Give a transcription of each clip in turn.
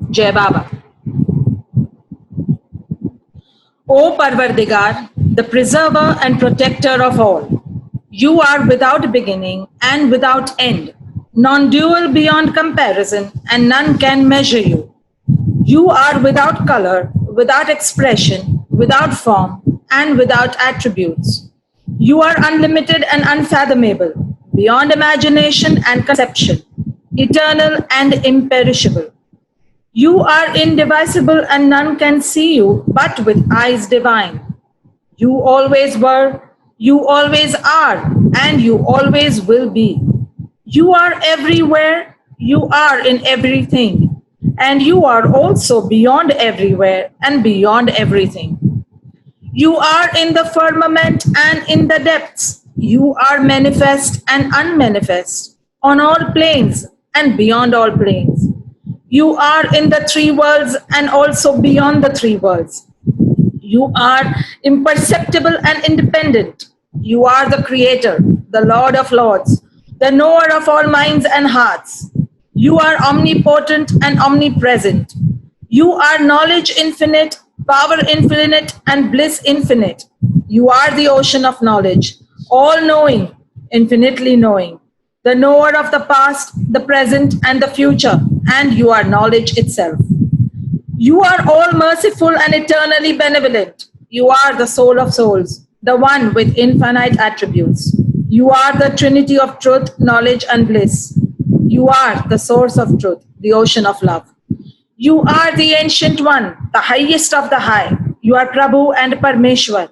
Jai Baba. O Parvardigar, the preserver and protector of all, you are without beginning and without end, non-dual beyond comparison, and none can measure you. You are without color, without expression, without form, and without attributes. You are unlimited and unfathomable, beyond imagination and conception, eternal and imperishable. You are indivisible and none can see you but with eyes divine. You always were, you always are, and you always will be. You are everywhere, you are in everything, and you are also beyond everywhere and beyond everything. You are in the firmament and in the depths. You are manifest and unmanifest, on all planes and beyond all planes. You are in the three worlds and also beyond the three worlds. You are imperceptible and independent. You are the creator, the Lord of lords, the knower of all minds and hearts. You are omnipotent and omnipresent. You are knowledge infinite, power infinite, and bliss infinite. You are the ocean of knowledge, all-knowing, infinitely knowing, the knower of the past, the present, and the future, and you are knowledge itself. You are all merciful and eternally benevolent. You are the soul of souls, the one with infinite attributes. You are the trinity of truth, knowledge, and bliss. You are the source of truth, the ocean of love. You are the ancient one, the highest of the high. You are Prabhu and Parmeshwar.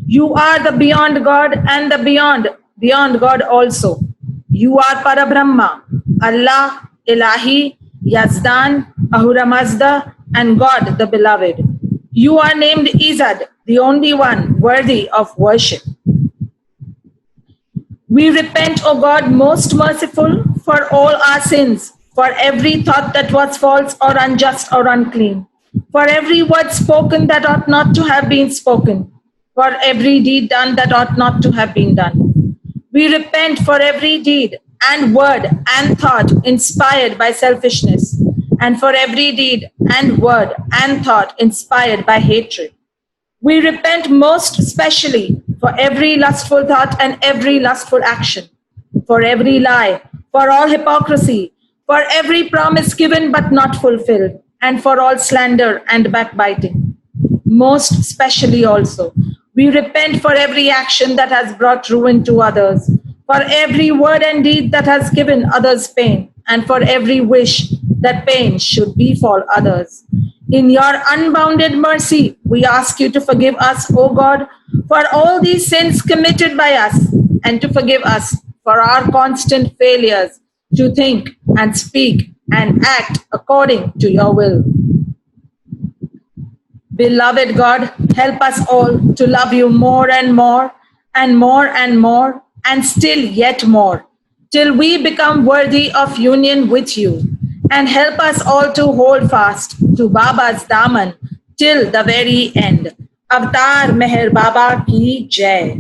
You are the beyond God and the beyond God also. You are Parabrahma, Allah, Ilahi, Yazdan, Ahura Mazda, and God the Beloved. You are named Izad, the only one worthy of worship. We repent, O God, most merciful, for all our sins, for every thought that was false or unjust or unclean, for every word spoken that ought not to have been spoken, for every deed done that ought not to have been done. We repent for every deed and word and thought inspired by selfishness, and for every deed and word and thought inspired by hatred. We repent most especially for every lustful thought and every lustful action, for every lie, for all hypocrisy, for every promise given but not fulfilled, and for all slander and backbiting. Most especially also, we repent for every action that has brought ruin to others, for every word and deed that has given others pain, and for every wish that pain should befall others. In your unbounded mercy, we ask you to forgive us, O God, for all these sins committed by us, and to forgive us for our constant failures to think and speak and act according to your will. Beloved God, help us all to love you more and more and more and more and still yet more, till we become worthy of union with you. And help us all to hold fast to Baba's Daman till the very end. Avatar Meher Baba ki Jai.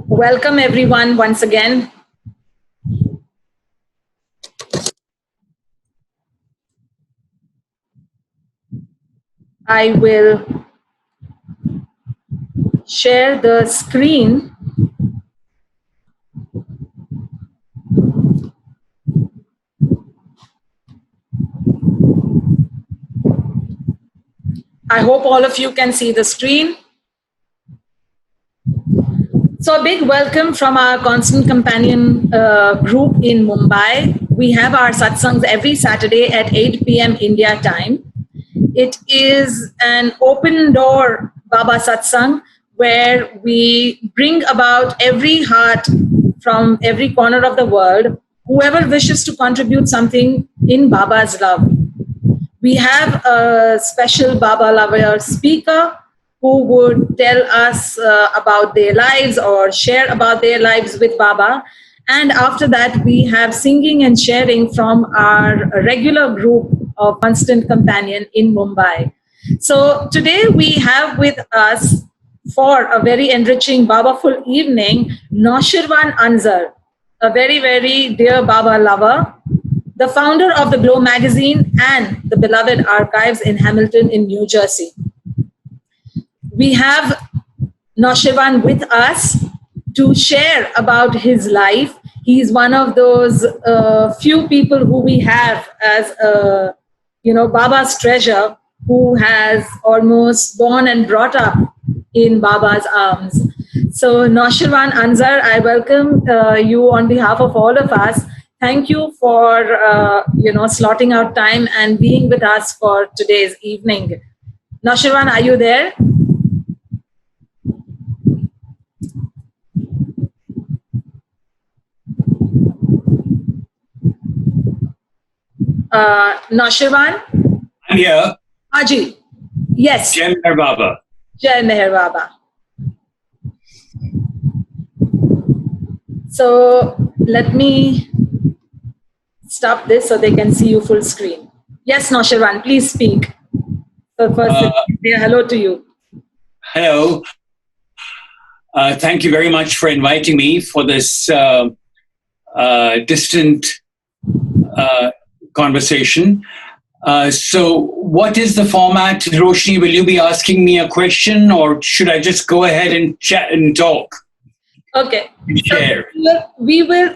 Welcome everyone once again. I will share the screen. I hope all of you can see the screen. So a big welcome from our constant companion group in Mumbai. We have our satsangs every Saturday at 8 p.m. India time. It is an open door Baba satsang where we bring about every heart from every corner of the world, whoever wishes to contribute something in Baba's love. We have a special Baba lover speaker who would tell us about their lives or share about their lives with Baba. And after that, we have singing and sharing from our regular group of Constant Companion in Mumbai. So today we have with us for a very enriching Baba-ful evening, Naosherwan Anzar, a very, very dear Baba lover, the founder of the Glow magazine and the Beloved Archives in Hamilton in New Jersey. We have Naosherwan with us to share about his life. He's one of those few people who we have as, Baba's treasure, who has almost born and brought up in Baba's arms. So Naosherwan Anzar, I welcome you on behalf of all of us. Thank you for, slotting out time and being with us for today's evening. Naosherwan, are you there? Naosherwan? I'm here. Haji. Yes. Jai Meher Baba. Jai Meher Baba. So let me stop this so they can see you full screen. Yes, Naosherwan, please speak. So first, say hello to you. Hello. Thank you very much for inviting me for this distant conversation. So what is the format? Roshni, will you be asking me a question or should I just go ahead and chat and talk? Okay. Share. So we will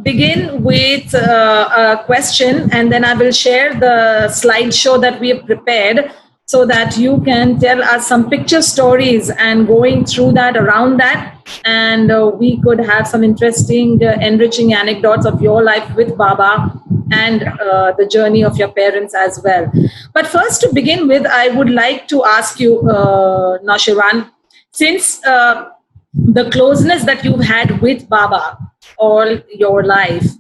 begin with a question and then I will share the slideshow that we have prepared so that you can tell us some picture stories and going through that, around that, and we could have some interesting, enriching anecdotes of your life with Baba and the journey of your parents as well. But first, to begin with, I would like to ask you, Naosherwan, since the closeness that you've had with Baba all your life,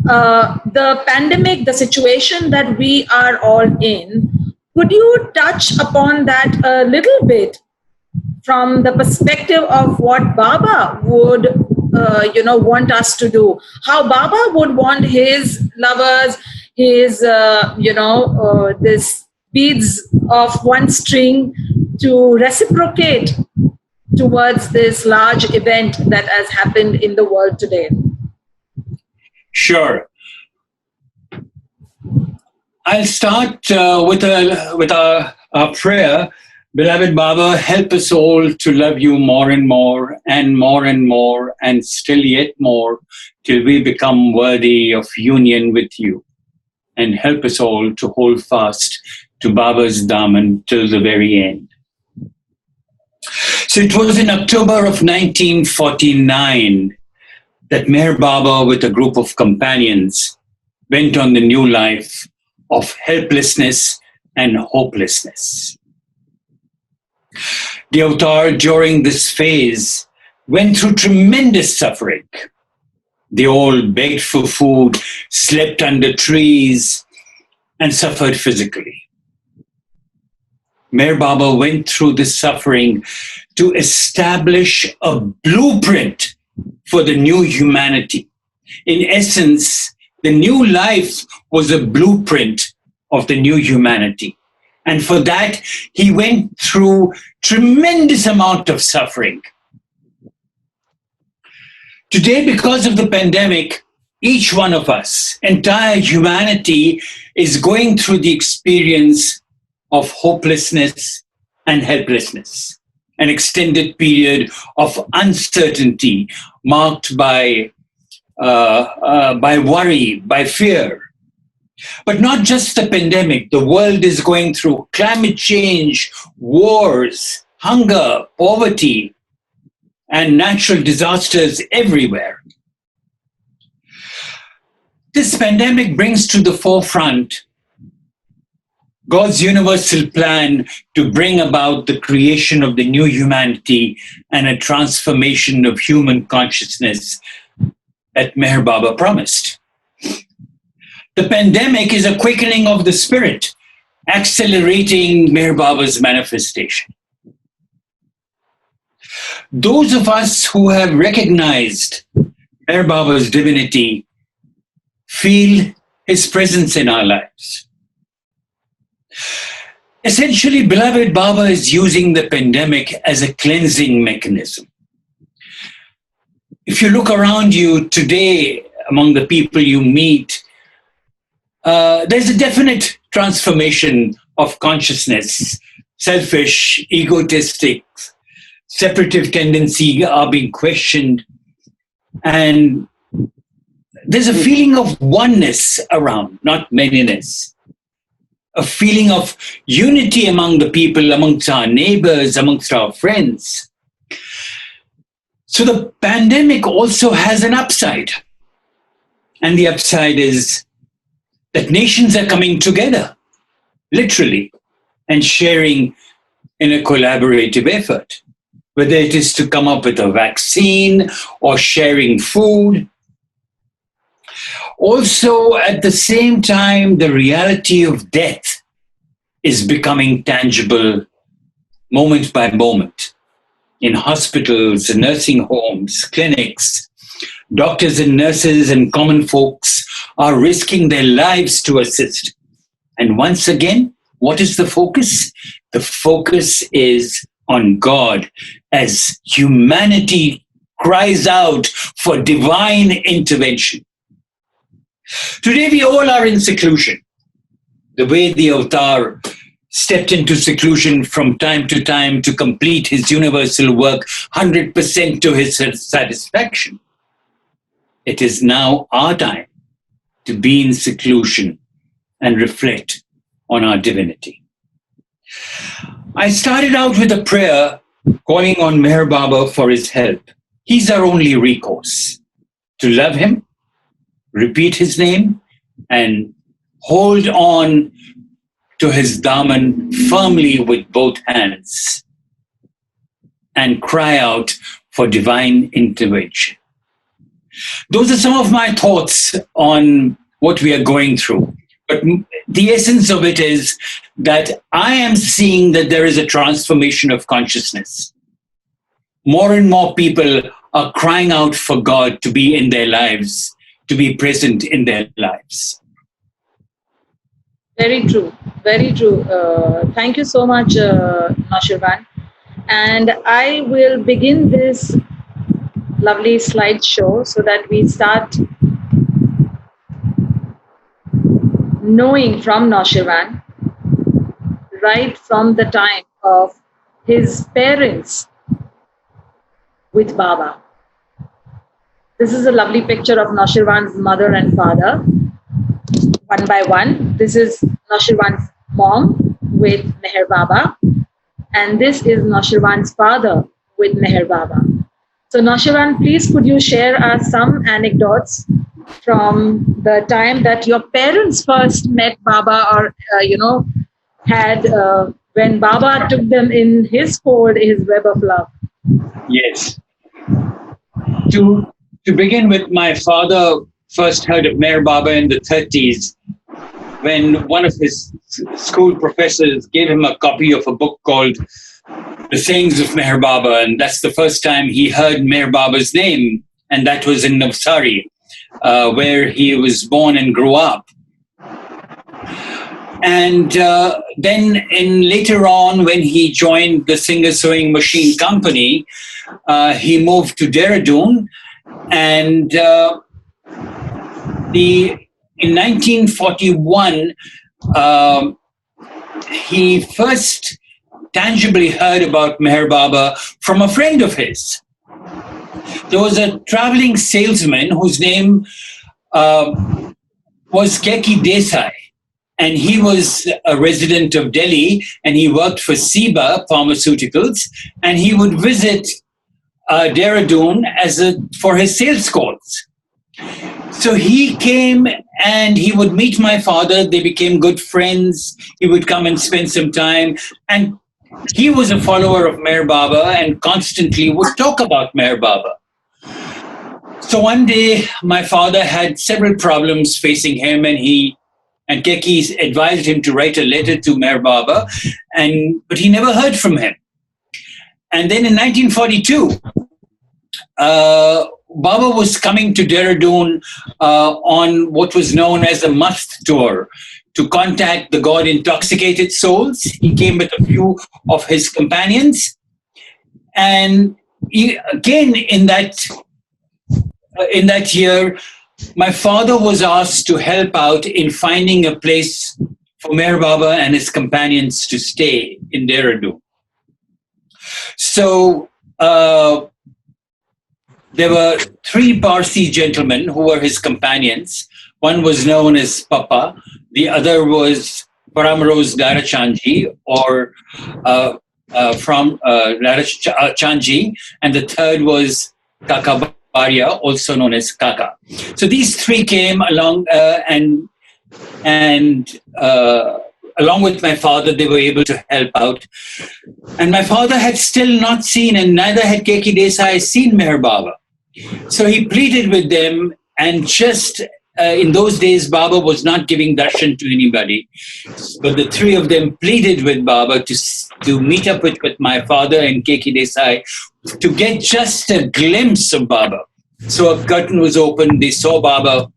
the pandemic, the situation that we are all in, could you touch upon that a little bit from the perspective of what Baba would, want us to do? How Baba would want his lovers, his, this beads of one string to reciprocate towards this large event that has happened in the world today? Sure. I'll start with our prayer. Beloved Baba, help us all to love you more and more and more and more and still yet more till we become worthy of union with you. And help us all to hold fast to Baba's Daman till the very end. So it was in October of 1949 that Meher Baba with a group of companions went on the new life of helplessness and hopelessness. The avatar during this phase went through tremendous suffering. They all begged for food, slept under trees, and suffered physically. Meher Baba went through this suffering to establish a blueprint for the new humanity. In essence, the new life was a blueprint of the new humanity. And for that, he went through tremendous amount of suffering. Today, because of the pandemic, each one of us, entire humanity, is going through the experience of hopelessness and helplessness, an extended period of uncertainty marked by worry, by fear. But not just the pandemic. The world is going through climate change, wars, hunger, poverty, and natural disasters everywhere. This pandemic brings to the forefront God's universal plan to bring about the creation of the new humanity and a transformation of human consciousness that Meher Baba promised. The pandemic is a quickening of the spirit, accelerating Meher Baba's manifestation. Those of us who have recognized Meher Baba's divinity feel his presence in our lives. Essentially, beloved, Baba is using the pandemic as a cleansing mechanism. If you look around you today, among the people you meet, there's a definite transformation of consciousness. Selfish, egotistic, separative tendency are being questioned. And there's a feeling of oneness around, not manyness. A feeling of unity among the people, amongst our neighbors, amongst our friends. So the pandemic also has an upside. And the upside is that nations are coming together, literally, and sharing in a collaborative effort, whether it is to come up with a vaccine or sharing food. Also, at the same time, the reality of death is becoming tangible moment by moment. In hospitals, nursing homes, clinics, doctors and nurses and common folks are risking their lives to assist. And once again, what is the focus? The focus is on God as humanity cries out for divine intervention. Today we all are in seclusion. The way the avatar stepped into seclusion from time to time to complete his universal work 100% to his satisfaction. It is now our time to be in seclusion and reflect on our divinity. I started out with a prayer calling on Meher Baba for his help. He's our only recourse. To love him, repeat his name, and hold on to his daman firmly with both hands and cry out for divine intervention. Those are some of my thoughts on what we are going through. But the essence of it is that I am seeing that there is a transformation of consciousness. More and more people are crying out for God to be in their lives, to be present in their lives. Very true. Very true. Thank you so much, Naosherwan. And I will begin this lovely slideshow so that we start knowing from Naosherwan, right from the time of his parents with Baba. This is a lovely picture of Naosherwan's mother and father, one by one. This is Naosherwan's mom with Meher Baba, and this is Naosherwan's father with Meher Baba. So Naosherwan, please could you share us some anecdotes from the time that your parents first met Baba, or had when Baba took them in his fold, his web of love? Yes. To begin with, my father first heard of Meher Baba in the 30s when one of his school professors gave him a copy of a book called The Sayings of Meher Baba, and that's the first time he heard Meher Baba's name, and that was in Navsari, where he was born and grew up. And then later on, when he joined the Singer Sewing Machine Company, he moved to Dehradun, and in 1941, he first tangibly heard about Meher Baba from a friend of his. There was a traveling salesman whose name was Keki Desai, and he was a resident of Delhi, and he worked for Siba Pharmaceuticals, and he would visit Dehradun for his sales calls. So he came and he would meet my father. They became good friends. He would come and spend some time. And he was a follower of Meher Baba and constantly would talk about Meher Baba. So one day, my father had several problems facing him, and Keki advised him to write a letter to Meher Baba, but he never heard from him. And then in 1942, Baba was coming to Dehradun on what was known as a Mast tour to contact the God-intoxicated souls. He came with a few of his companions. And again, in that year, my father was asked to help out in finding a place for Meher Baba and his companions to stay in Dehradun. So there were 3 Parsi gentlemen who were his companions. One was known as Papa, the other was Paramrose Garachanji, or from Chanji, and the third was Kaka Baria, also known as Kaka. So these 3 came along, and along with my father, they were able to help out. And my father had still not seen, and neither had Keki Desai seen Meher Baba. So he pleaded with them, and just in those days, Baba was not giving darshan to anybody. But the 3 of them pleaded with Baba to meet up with my father and Keki Desai to get just a glimpse of Baba. So a curtain was opened, they saw Baba.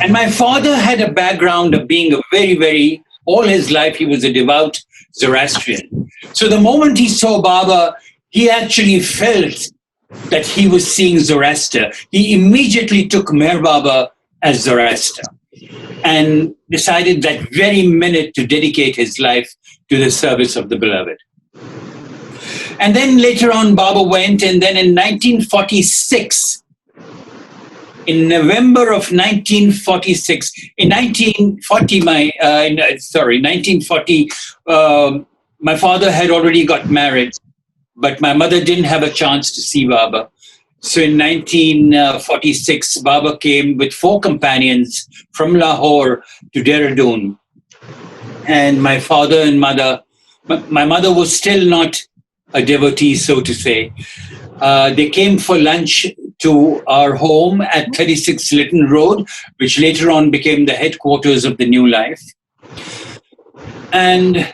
And my father had a background of being a very, all his life he was a devout Zoroastrian. So the moment he saw Baba, he actually felt that he was seeing Zoroaster. He immediately took Meher Baba as Zoroaster and decided that very minute to dedicate his life to the service of the beloved. And then later on, Baba went, and then in 1946, in November of 1946, in 1940, my father had already got married, but my mother didn't have a chance to see Baba. So in 1946, Baba came with 4 companions from Lahore to Dehradun. And my father and mother, my mother was still not a devotee, so to say. They came for lunch to our home at 36 Lytton Road, which later on became the headquarters of the New Life. And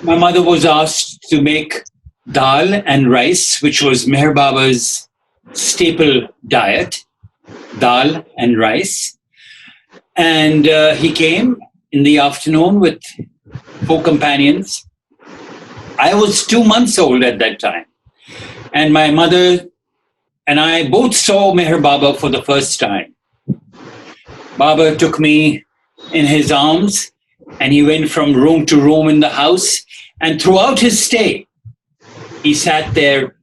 my mother was asked to make dal and rice, which was Meher Baba's staple diet, dal and rice. And he came in the afternoon with 4 companions. I was 2 months old at that time. And my mother and I both saw Meher Baba for the first time. Baba took me in his arms, and he went from room to room in the house. And throughout his stay, he sat there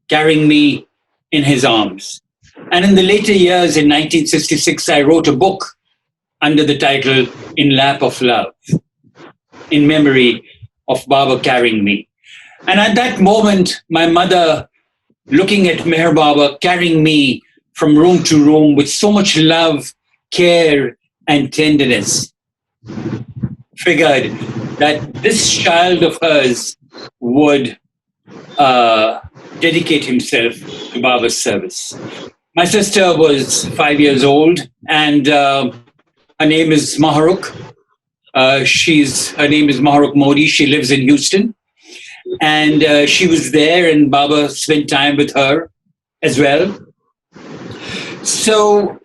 carrying me in his arms. And in the later years, in 1966, I wrote a book under the title In Lap of Love, in memory of Baba carrying me. And at that moment, my mother, looking at Meher Baba carrying me from room to room with so much love, care, and tenderness, figured that this child of hers would dedicate himself to Baba's service. My sister was 5 years old, and her name is Maharuk. Her name is Maharuk Modi. She lives in Houston. And she was there, and Baba spent time with her as well. So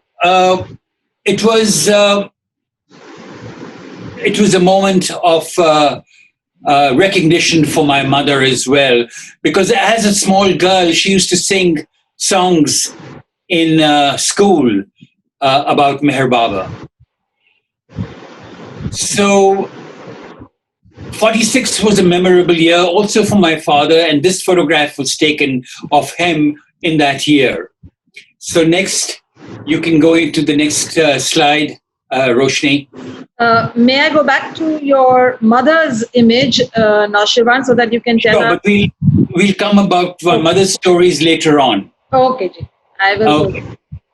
it was a moment of recognition for my mother as well, because as a small girl, she used to sing songs in school about Meher Baba. So 46 was a memorable year also for my father, and this photograph was taken of him in that year. So next, you can go into the next slide, Roshni. May I go back to your mother's image, Naosherwan, so that you can tell us? But we'll come about my mother's stories later on. Okay, Ji. I will. Okay.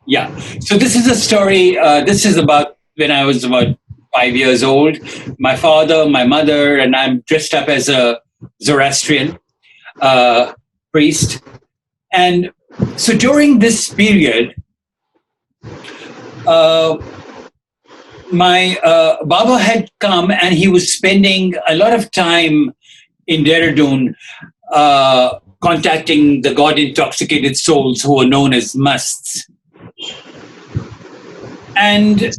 Yeah. So this is a story. This is about when I was about 5 years old. My father, my mother, and I'm dressed up as a Zoroastrian priest. And so during this period, my Baba had come, and he was spending a lot of time in Dehradun contacting the God-intoxicated souls who were known as musts. And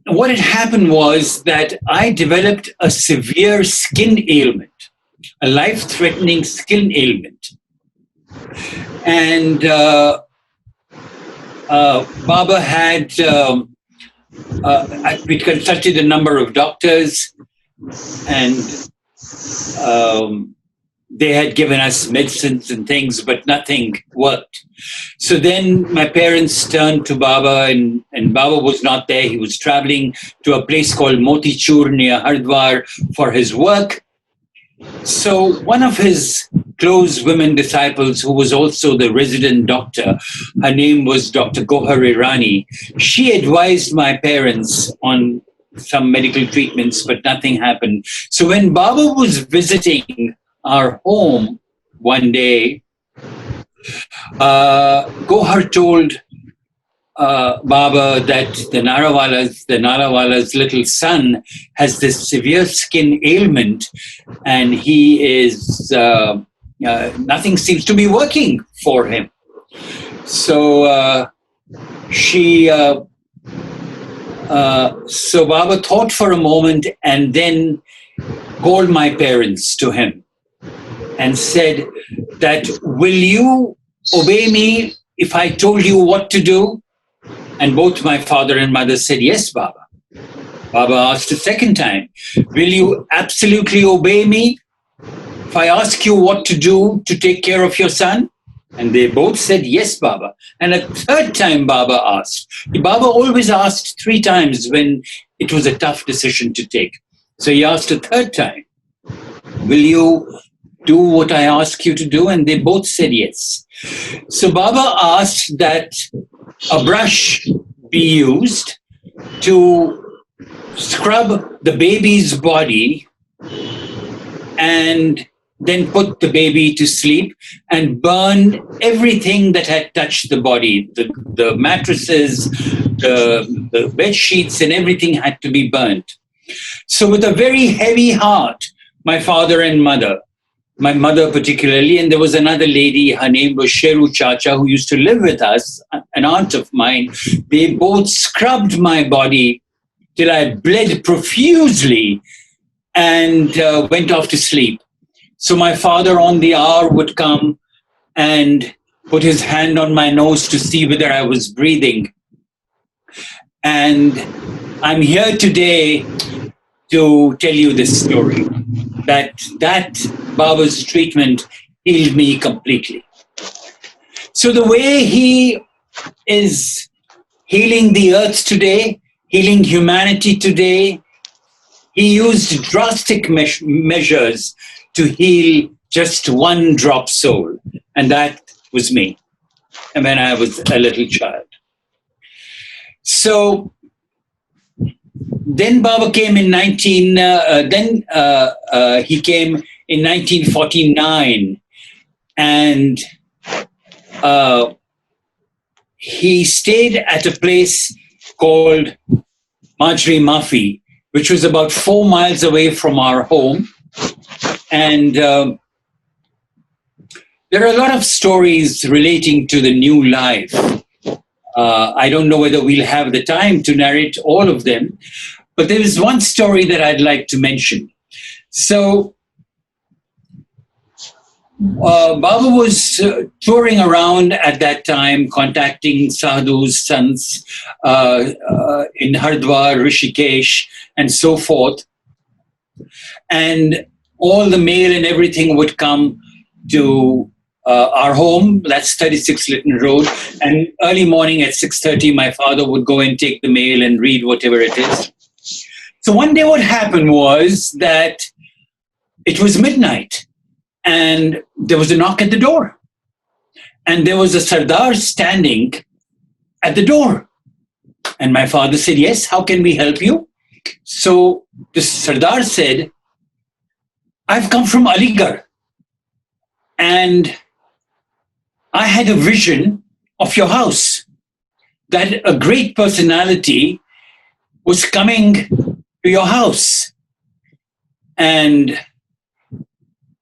what had happened was that I developed a severe skin ailment, a life-threatening skin ailment. And Baba had, we consulted a number of doctors, and they had given us medicines and things, but nothing worked. So then my parents turned to Baba, and Baba was not there. He was traveling to a place called Motichur near Hardwar for his work. So one of his close women disciples, who was also the resident doctor, her name was Dr. Gohar Irani, she advised my parents on some medical treatments, but nothing happened. So when Baba was visiting our home one day, Gohar told Baba that the Narawala's little son has this severe skin ailment, and he is nothing seems to be working for him. So so Baba thought for a moment and then called my parents to him and said that, will you obey me if I told you what to do? And both my father and mother said, yes, Baba. Baba asked a second time, will you absolutely obey me if I ask you what to do to take care of your son? And they both said, yes, Baba. And a third time Baba asked. Baba always asked 3 times when it was a tough decision to take. So he asked a third time, will you do what I ask you to do? And they both said yes. So Baba asked that a brush be used to scrub the baby's body and then put the baby to sleep and burn everything that had touched the body. The mattresses, the bed sheets, and everything had to be burnt. So with a very heavy heart, my father and mother, my mother particularly, and there was another lady, her name was Sheru Chacha, who used to live with us, an aunt of mine, they both scrubbed my body till I bled profusely and went off to sleep. So my father on the hour would come and put his hand on my nose to see whether I was breathing. And I'm here today to tell you this story, that Baba's treatment healed me completely. So the way he is healing the earth today, healing humanity today, he used drastic measures to heal just one drop soul, and that was me, and when I was a little child. So then Baba came in he came in 1949, and he stayed at a place called Majri Mafi, which was about 4 miles away from our home. And there are a lot of stories relating to the new life. I don't know whether we'll have the time to narrate all of them, but there is one story that I'd like to mention. So Baba was touring around at that time, contacting sadhus, sants in Hardwar, Rishikesh, and so forth. And all the mail and everything would come to our home, that's 36 Lytton Road. And early morning at 6:30, my father would go and take the mail and read whatever it is. So one day what happened was that it was midnight and there was a knock at the door. And there was a Sardar standing at the door. And my father said, yes, how can we help you? So the Sardar said, I've come from Aligarh and I had a vision of your house, that a great personality was coming to your house. And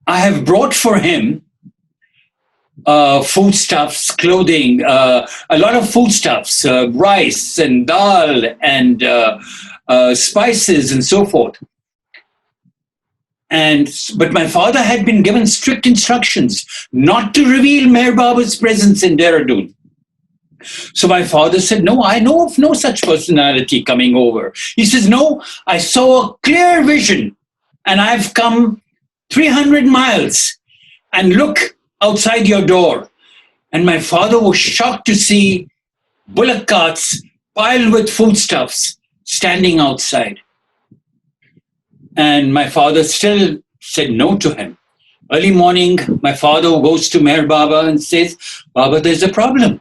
I have brought for him foodstuffs, clothing, a lot of foodstuffs, rice and dal and spices and so forth. But my father had been given strict instructions not to reveal Meher Baba's presence in Dehradun. So my father said, no, I know of no such personality coming over. He says, no, I saw a clear vision and I've come 300 miles and look outside your door. And my father was shocked to see bullock carts piled with foodstuffs standing outside. And my father still said no to him. Early morning, my father goes to Meher Baba and says, Baba, there's a problem.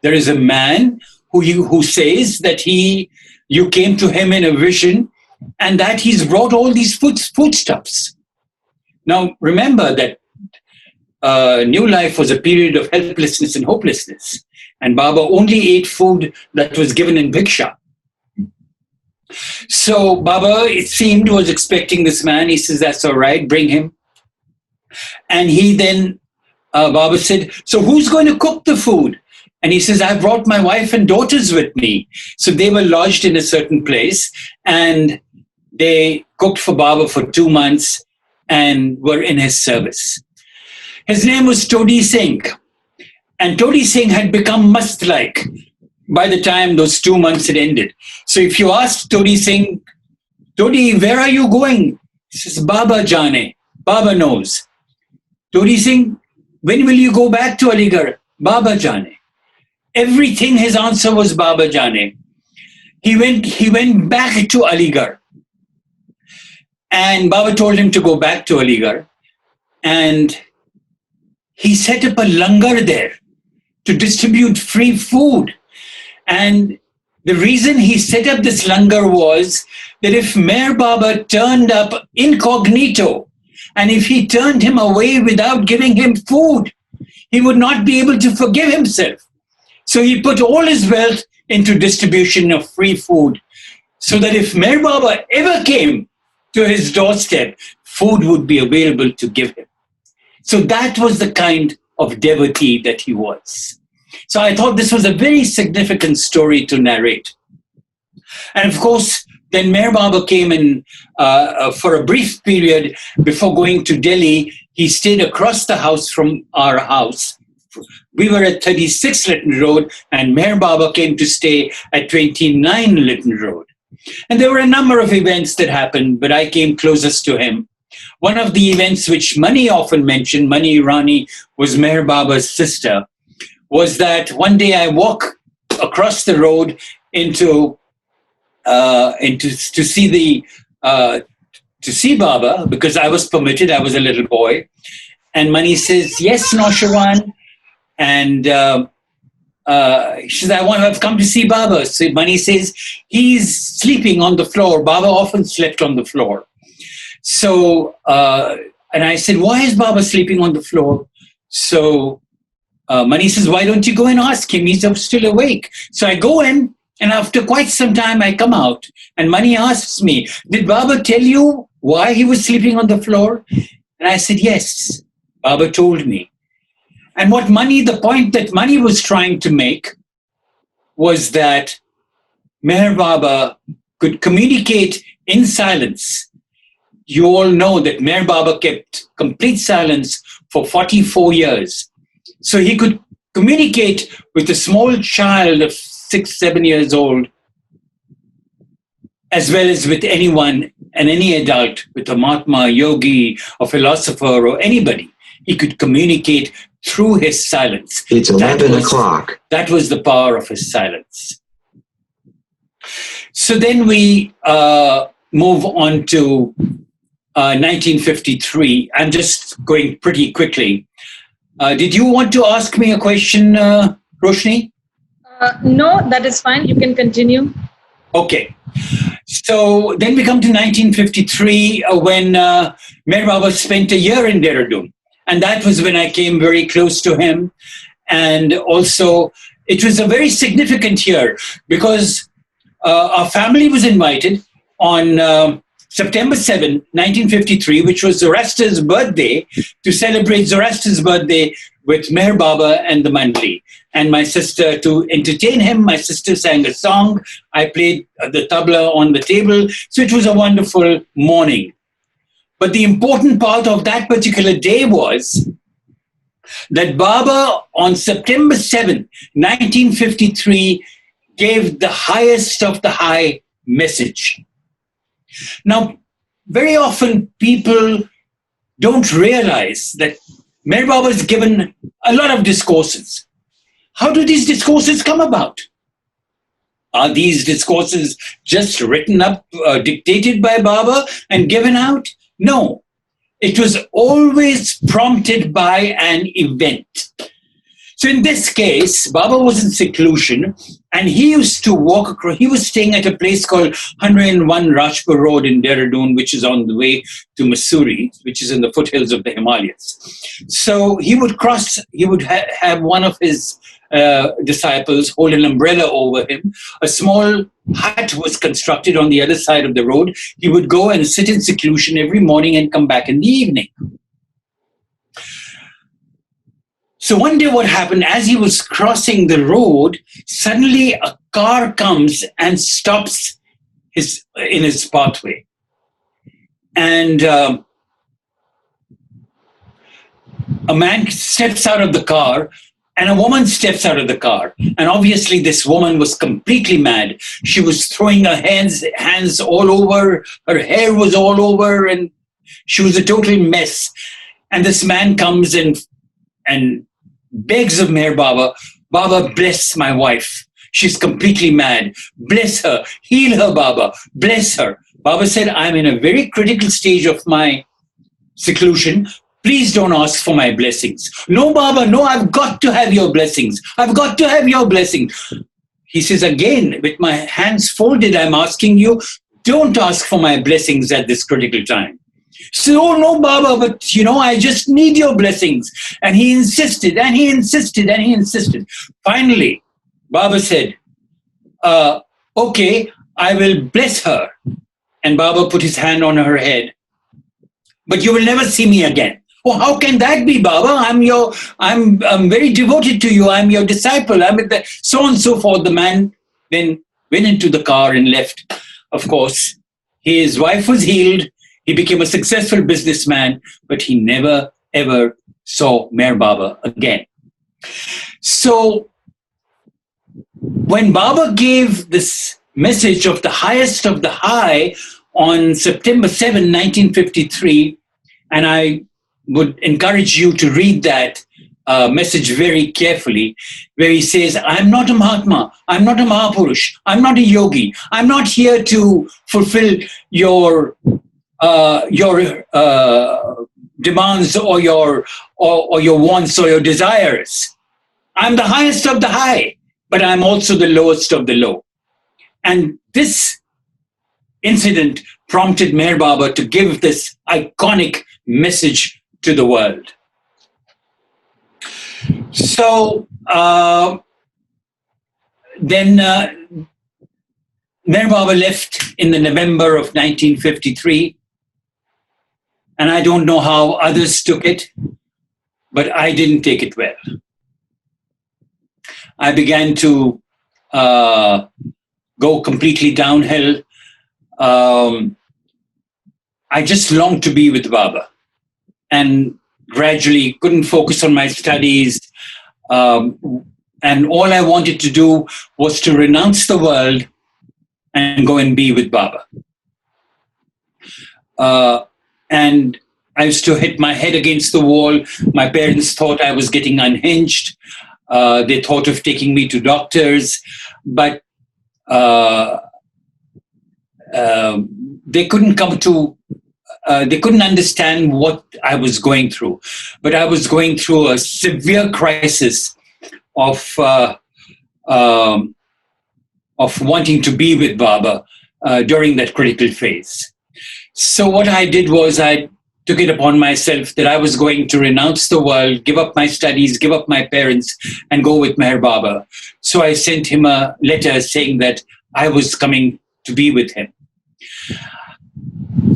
There is a man who says that you came to him in a vision and that he's brought all these foodstuffs. Now, remember that New Life was a period of helplessness and hopelessness. And Baba only ate food that was given in bhiksha. So Baba, it seemed, was expecting this man. He says, that's all right, bring him. And he then, Baba said, so who's going to cook the food? And he says, I brought my wife and daughters with me. So they were lodged in a certain place and they cooked for Baba for 2 months and were in his service. His name was Todi Singh. And Todi Singh had become must-like by the time those 2 months had ended. So if you ask Todi Singh, Todi, where are you going? He says, Baba Jane. Baba knows. Todi Singh, when will you go back to Aligarh? Baba Jane. Everything, his answer was Baba Jane. He went back to Aligarh. And Baba told him to go back to Aligarh. And he set up a langar there to distribute free food. And the reason he set up this langar was that if Meher Baba turned up incognito, and if he turned him away without giving him food, he would not be able to forgive himself. So he put all his wealth into distribution of free food, so that if Meher Baba ever came to his doorstep, food would be available to give him. So that was the kind of devotee that he was. So I thought this was a very significant story to narrate. And of course, then Meher Baba came in for a brief period before going to Delhi. He stayed across the house from our house. We were at 36 Lytton Road and Meher Baba came to stay at 29 Lytton Road. And there were a number of events that happened, but I came closest to him. One of the events which Mani often mentioned, Mani Irani was Meher Baba's sister, was that one day I walk across the road to see Baba because I was permitted. I was a little boy, and Mani says, "Yes, Naosherwan," and she says, "I've come to see Baba." So Mani says, "He's sleeping on the floor." Baba often slept on the floor. So, and I said, "Why is Baba sleeping on the floor?" So Mani says, "Why don't you go and ask him? He's still awake." So I go in, and after quite some time, I come out, and Mani asks me, "Did Baba tell you why he was sleeping on the floor?" And I said, "Yes, Baba told me." And the point that Mani was trying to make was that Meher Baba could communicate in silence. You all know that Meher Baba kept complete silence for 44 years. So he could communicate with a small child of 6, 7 years old, as well as with anyone and any adult, with a Mahatma, yogi, a philosopher, or anybody. He could communicate through his silence. It's 11 o'clock. That was the power of his silence. So then we move on to 1953. I'm just going pretty quickly. Did you want to ask me a question, Roshni? No, that is fine. You can continue. Okay. So then we come to 1953 when Meher Baba spent a year in Dehradun. And that was when I came very close to him. And also, it was a very significant year because our family was invited on September 7, 1953, which was Zoroaster's birthday, to celebrate Zoroaster's birthday. with Meher Baba and the Mandli. And my sister, to entertain him, my sister sang a song. I played the tabla on the table. So it was a wonderful morning. But the important part of that particular day was that Baba, on September 7, 1953, gave the highest of the high message. Now, very often people don't realize that Meher Baba has given a lot of discourses. How do these discourses come about? Are these discourses just written up, dictated by Baba and given out? No. It was always prompted by an event. So in this case, Baba was in seclusion and he used to walk across. He was staying at a place called 101 Rajpur Road in Dehradun, which is on the way to Mussoorie, which is in the foothills of the Himalayas. So he would cross, he would have one of his disciples hold an umbrella over him. A small hut was constructed on the other side of the road. He would go and sit in seclusion every morning and come back in the evening. So one day what happened, as he was crossing the road, suddenly a car comes and stops in his pathway. And a man steps out of the car and a woman steps out of the car. And obviously this woman was completely mad. She was throwing her hands all over, her hair was all over, and she was a total mess. And this man comes and begs of Meher Baba, Baba, bless my wife. She's completely mad. Bless her. Heal her, Baba. Bless her. Baba said, I'm in a very critical stage of my seclusion. Please don't ask for my blessings. No, Baba, no, I've got to have your blessings. I've got to have your blessings. He says, again, with my hands folded, I'm asking you, don't ask for my blessings at this critical time. So, oh, no, Baba, but, I just need your blessings. And he insisted, and he insisted, and he insisted. Finally, Baba said, okay, I will bless her. And Baba put his hand on her head. But you will never see me again. Oh, how can that be, Baba? I'm very devoted to you. I'm your disciple. So on and so forth. The man then went into the car and left. Of course, his wife was healed. He became a successful businessman, but he never, ever saw Meher Baba again. So when Baba gave this message of the highest of the high on September 7, 1953, and I would encourage you to read that message very carefully, where he says, I'm not a Mahatma, I'm not a Mahapurush, I'm not a yogi, I'm not here to fulfill your demands or your wants or your desires. I'm the highest of the high, but I'm also the lowest of the low. And this incident prompted Meher Baba to give this iconic message to the world. So then Meher Baba left in the November of 1953. And I don't know how others took it, but I didn't take it well. I began to go completely downhill. I just longed to be with Baba and gradually couldn't focus on my studies. And all I wanted to do was to renounce the world and go and be with Baba. And I used to hit my head against the wall. My parents thought I was getting unhinged. They thought of taking me to doctors, but they couldn't they couldn't understand what I was going through. But I was going through a severe crisis of wanting to be with Baba during that critical phase. So what I did was I took it upon myself that I was going to renounce the world, give up my studies, give up my parents, and go with Meher Baba. So I sent him a letter saying that I was coming to be with him.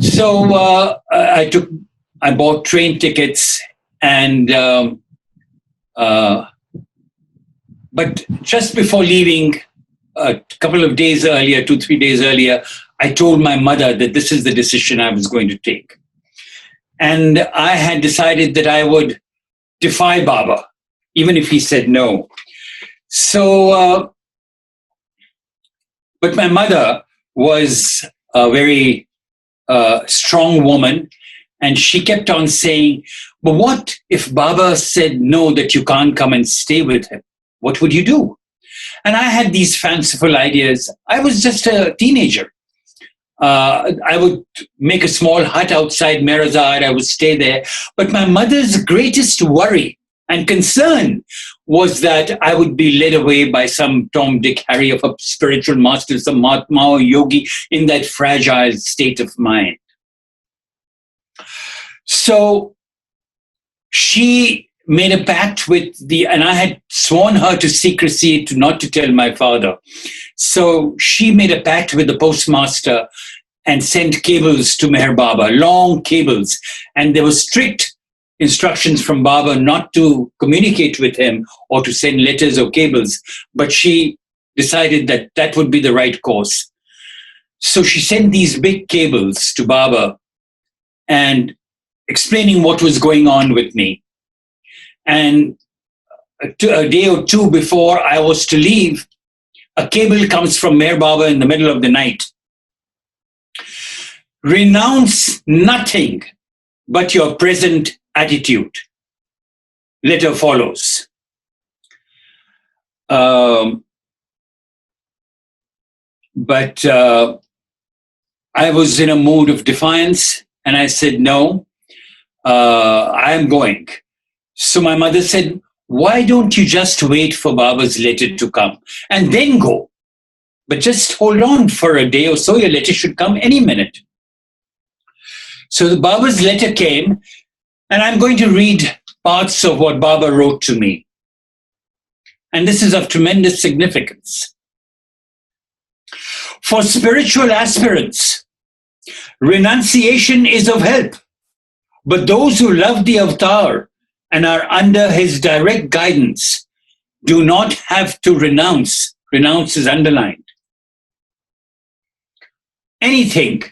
So I bought train tickets and But just before leaving, a couple of days earlier, 2-3 days earlier, I told my mother that this is the decision I was going to take. And I had decided that I would defy Baba, even if he said no. So, but my mother was a very strong woman, and she kept on saying, but what if Baba said no, that you can't come and stay with him? What would you do? And I had these fanciful ideas. I was just a teenager. I would make a small hut outside Mirzad. I would stay there. But my mother's greatest worry and concern was that I would be led away by some Tom, Dick, Harry of a spiritual master, some Mahatma or yogi in that fragile state of mind. So she made a pact with and I had sworn her to secrecy, not to tell my father. So she made a pact with the postmaster and sent cables to Meher Baba, long cables. And there were strict instructions from Baba not to communicate with him or to send letters or cables. But she decided that that would be the right course. So she sent these big cables to Baba and explaining what was going on with me. And a day or two before I was to leave, a cable comes from Meher Baba in the middle of the night. Renounce nothing but your present attitude. Letter follows. But I was in a mood of defiance, and I said, no, I am going. So my mother said, why don't you just wait for Baba's letter to come and then go? But just hold on for a day or so, your letter should come any minute. So the Baba's letter came, and I'm going to read parts of what Baba wrote to me. And this is of tremendous significance. For spiritual aspirants, renunciation is of help. But those who love the avatar and are under his direct guidance do not have to renounce. Renounce is underlined. Anything.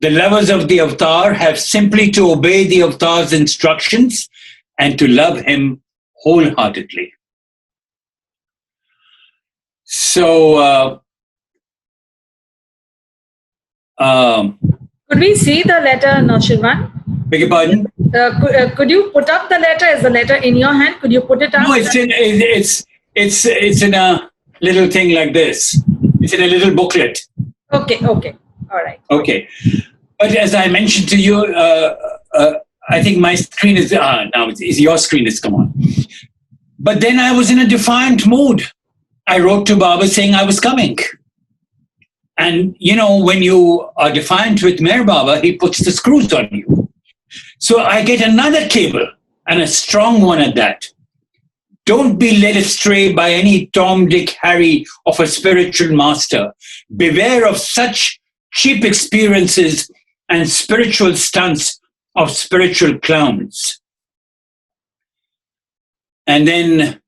The lovers of the avatar have simply to obey the avatar's instructions and to love him wholeheartedly. So, could we see the letter, Naosherwan? Beg your pardon? Could you put up the letter? Is the letter in your hand? Could you put it up? No, it's in a little thing like this. It's in a little booklet. Okay, all right. Okay. But as I mentioned to you, I think my screen is, now your screen is come on. But then I was in a defiant mood. I wrote to Baba saying I was coming. And, when you are defiant with Meher Baba, he puts the screws on you. So I get another cable, and a strong one at that. Don't be led astray by any Tom, Dick, Harry of a spiritual master. Beware of such cheap experiences and spiritual stunts of spiritual clowns. And then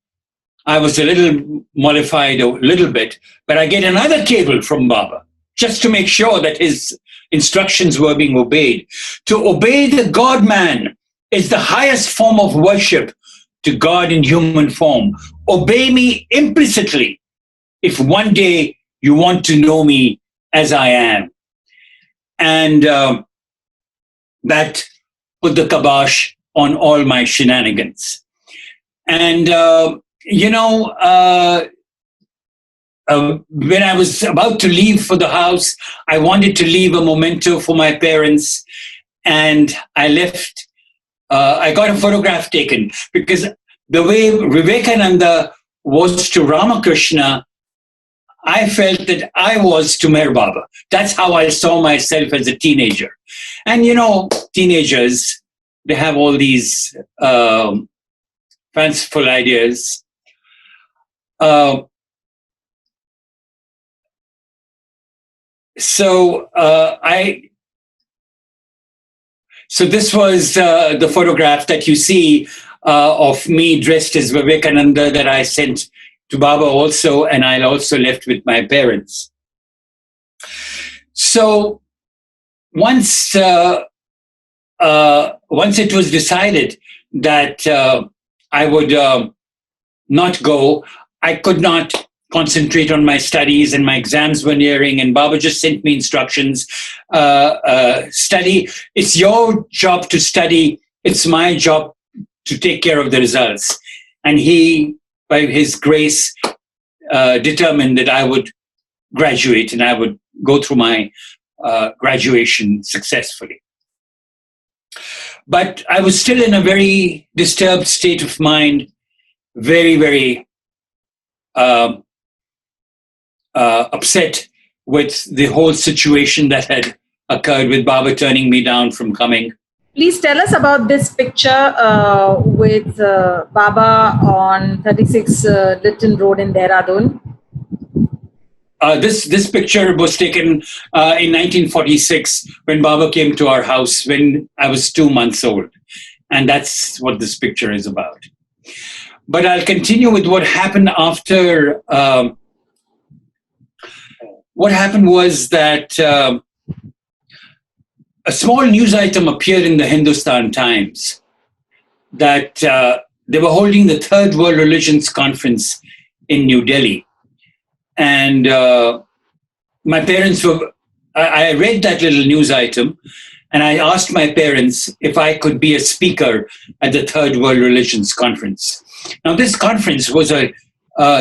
I was a little mollified, a little bit, but I get another cable from Baba just to make sure that his instructions were being obeyed. To obey the God-man is the highest form of worship to God in human form. Obey me implicitly if one day you want to know me as I am. And that put the kibosh on all my shenanigans. And, when I was about to leave for the house, I wanted to leave a memento for my parents. And I left, I got a photograph taken because the way Vivekananda was to Ramakrishna, I felt that I was to Meher Baba. That's how I saw myself as a teenager. And, teenagers, they have all these fanciful ideas. So this was the photograph that you see of me dressed as Vivekananda that I sent to Baba also, and I also left with my parents. So once it was decided that I would not go, I could not concentrate on my studies, and my exams were nearing, and Baba just sent me instructions. Study. It's your job to study. It's my job to take care of the results. And he, by his grace, determined that I would graduate and I would go through my graduation successfully. But I was still in a very disturbed state of mind, very, very upset with the whole situation that had occurred with Baba turning me down from coming. Please tell us about this picture with Baba on 36 Lytton Road in Dehradun. This picture was taken in 1946 when Baba came to our house when I was 2 months old. And that's what this picture is about. But I'll continue with what happened after. What happened was that a small news item appeared in the Hindustan Times that they were holding the Third World Religions Conference in New Delhi. And my parents were, I read that little news item, and I asked my parents if I could be a speaker at the Third World Religions Conference. Now, this conference was a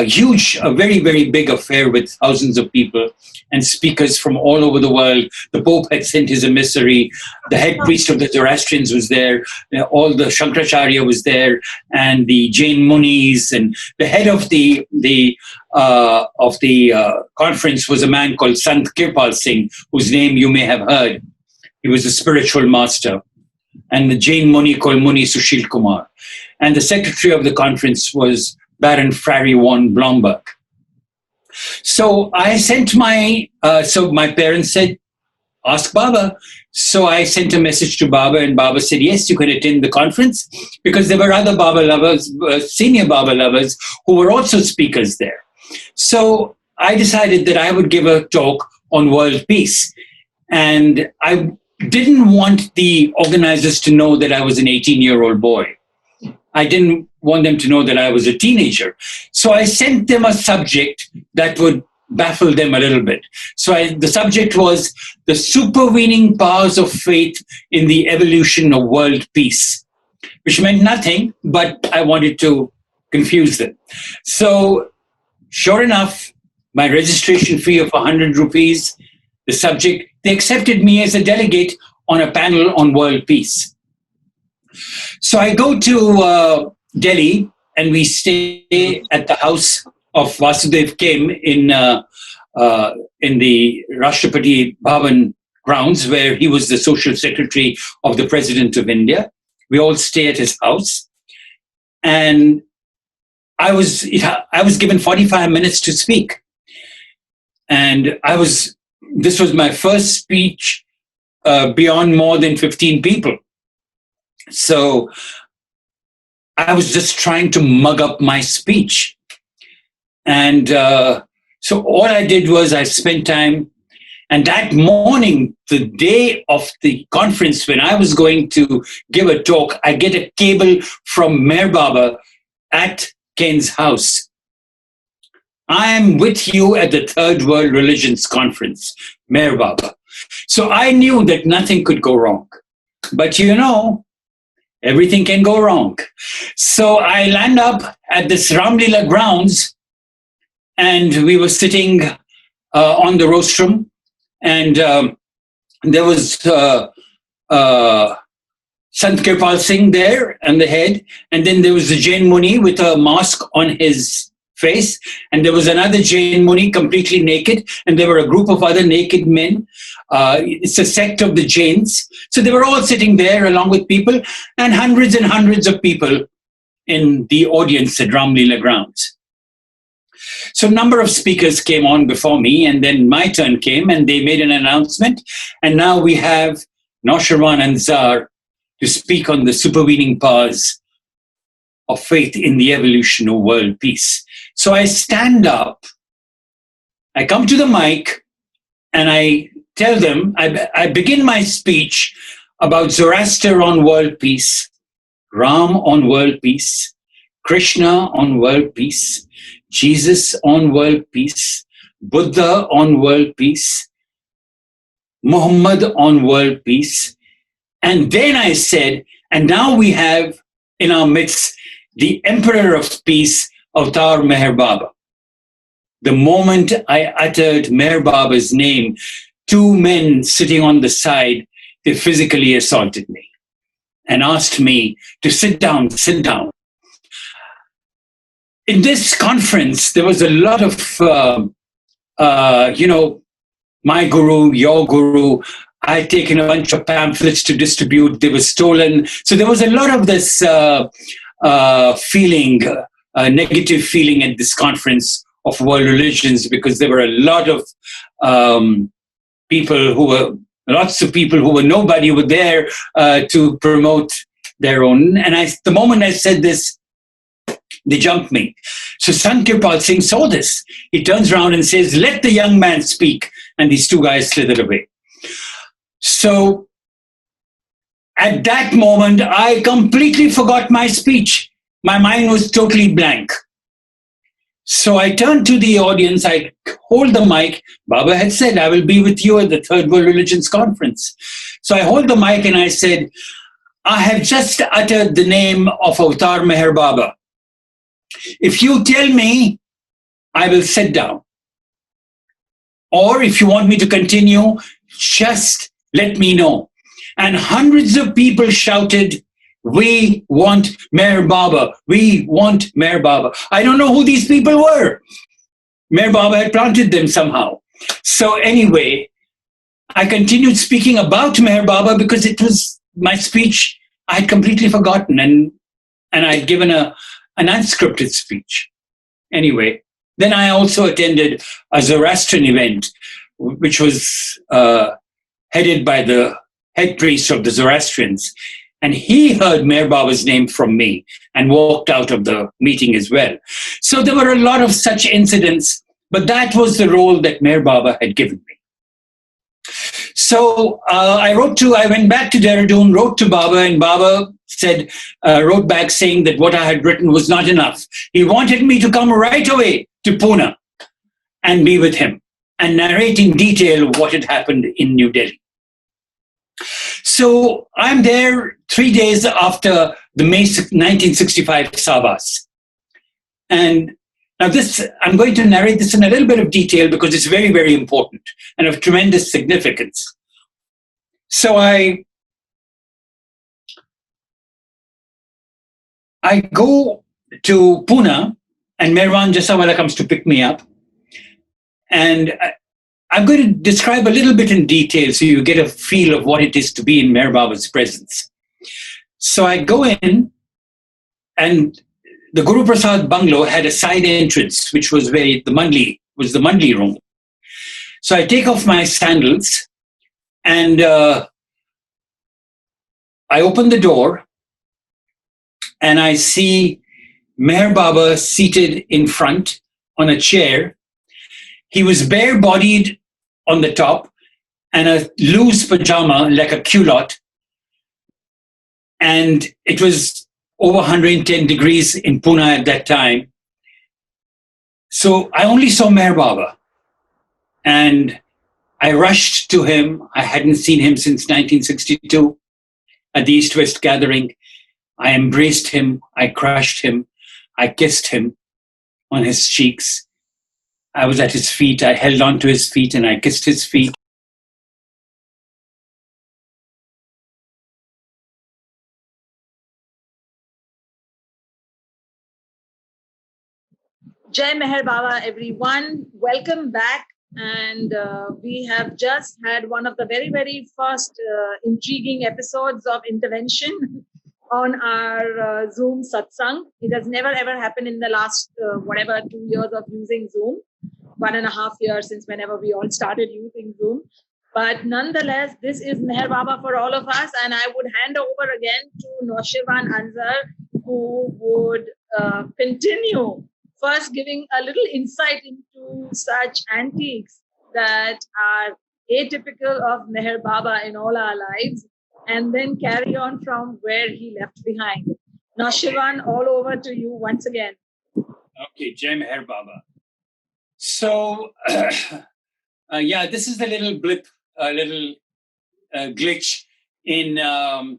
huge, a very, very big affair with thousands of people and speakers from all over the world. The Pope had sent his emissary. The head priest of the Zoroastrians was there. All the Shankaracharya was there, and the Jain Munis. And the head of the conference was a man called Sant Kirpal Singh, whose name you may have heard. He was a spiritual master. And the Jain Muni called Muni Sushil Kumar. And the secretary of the conference was Baron Frary von Blomberg. So I sent my parents said, ask Baba. So I sent a message to Baba, and Baba said, yes, you can attend the conference, because there were other Baba lovers, senior Baba lovers, who were also speakers there. So I decided that I would give a talk on world peace. And I didn't want the organizers to know that I was an 18-year-old boy. I didn't want them to know that I was a teenager. So I sent them a subject that would baffle them a little bit. So the subject was the supervening powers of faith in the evolution of world peace, which meant nothing, but I wanted to confuse them. So sure enough, my registration fee of 100 rupees, the subject, they accepted me as a delegate on a panel on world peace. So I go to Delhi, and we stay at the house of Vasudev Kim in the Rashtrapati Bhavan grounds, where he was the social secretary of the President of India. We all stay at his house. And I was given 45 minutes to speak. And this was my first speech beyond more than 15 people. So I was just trying to mug up my speech. And so all I did was I spent time, and that morning, the day of the conference, when I was going to give a talk, I get a cable from Meher Baba at Ken's house. I am with you at the Third World Religions Conference, Meher Baba. So I knew that nothing could go wrong. But everything can go wrong. So I land up at this Ramlila grounds, and we were sitting on the rostrum, and there was Sant Kirpal Singh there and the head, and then there was the Jain Muni with a mask on his face, and there was another Jain Muni completely naked, and there were a group of other naked men. It's a sect of the Jains. So they were all sitting there along with people, and hundreds of people in the audience at Ramlila grounds. So a number of speakers came on before me, and then my turn came, and they made an announcement. And now we have Naosherwan Anzar to speak on the supervening powers of faith in the evolution of world peace. So I stand up, I come to the mic, and I tell them, I begin my speech about Zoroaster on world peace, Ram on world peace, Krishna on world peace, Jesus on world peace, Buddha on world peace, Muhammad on world peace. And then I said, and now we have in our midst the Emperor of Peace, Avatar Meher Baba. The moment I uttered Meher Baba's name, two men sitting on the side, they physically assaulted me and asked me to sit down, sit down. In this conference, there was a lot of, my guru, your guru. I had taken a bunch of pamphlets to distribute. They were stolen. So there was a lot of this negative feeling at this conference of world religions, because there were a lot of lots of people who were nobody were there to promote their own. And the moment I said this, they jumped me. So Sant Kirpal Singh saw this. He turns around and says, "Let the young man speak." And these two guys slithered away. So at that moment, I completely forgot my speech. My mind was totally blank. So I turned to the audience, I hold the mic. Baba had said, "I will be with you at the Third World Religions Conference." So I hold the mic and I said, "I have just uttered the name of Avatar Meher Baba. If you tell me, I will sit down. Or if you want me to continue, just let me know." And hundreds of people shouted, "We want Meher Baba. We want Meher Baba." I don't know who these people were. Meher Baba had planted them somehow. So anyway, I continued speaking about Meher Baba because it was my speech I had completely forgotten, and I'd given an unscripted speech. Anyway, then I also attended a Zoroastrian event, which was headed by the head priest of the Zoroastrians. And he heard Meher Baba's name from me and walked out of the meeting as well. So there were a lot of such incidents, but that was the role that Meher Baba had given me. So I went back to Dehradun, wrote to Baba, and Baba wrote back saying that what I had written was not enough. He wanted me to come right away to Pune and be with him and narrate in detail what had happened in New Delhi. So I'm there 3 days after the May 1965 Savas. And now I'm going to narrate this in a little bit of detail because it's very, very important and of tremendous significance. So I go to Pune, and Meherwan Jasawala comes to pick me up. And I'm going to describe a little bit in detail so you get a feel of what it is to be in Meher Baba's presence. So I go in, and the Guru Prasad bungalow had a side entrance, which was the Mandli room. So I take off my sandals, and I open the door, and I see Meher Baba seated in front on a chair. He was bare-bodied on the top and a loose pajama, like a culotte. And it was over 110 degrees in Pune at that time. So I only saw Meher Baba. And I rushed to him. I hadn't seen him since 1962 at the EastWest gathering. I embraced him. I crushed him. I kissed him on his cheeks. I was at his feet. I held on to his feet and I kissed his feet. Jai Meher Baba, everyone. Welcome back. And we have just had one of the very, very first intriguing episodes of intervention on our Zoom Satsang. It has never ever happened in the last 2 years of using Zoom. 1.5 years since whenever we all started using Zoom. But nonetheless, this is Meher Baba for all of us. And I would hand over again to Naosherwan Anzar who would continue first giving a little insight into such antiques that are atypical of Meher Baba in all our lives, and then carry on from where he left behind. Naosherwan, all over to you once again. Okay, Jai Meher Baba. So, yeah, this is a little blip, a little glitch in our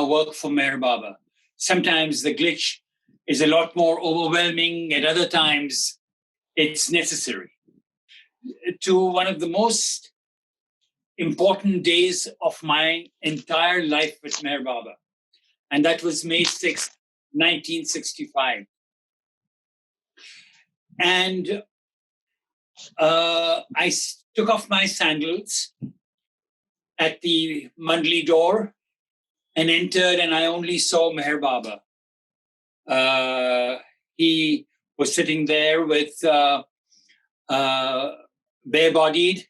work for Meher Baba. Sometimes the glitch is a lot more overwhelming. At other times, it's necessary. To one of the most important days of my entire life with Meher Baba, and that was May 6th, 1965. And I took off my sandals at the Mandli door and entered, and I only saw Meher Baba. He was sitting there with bare-bodied.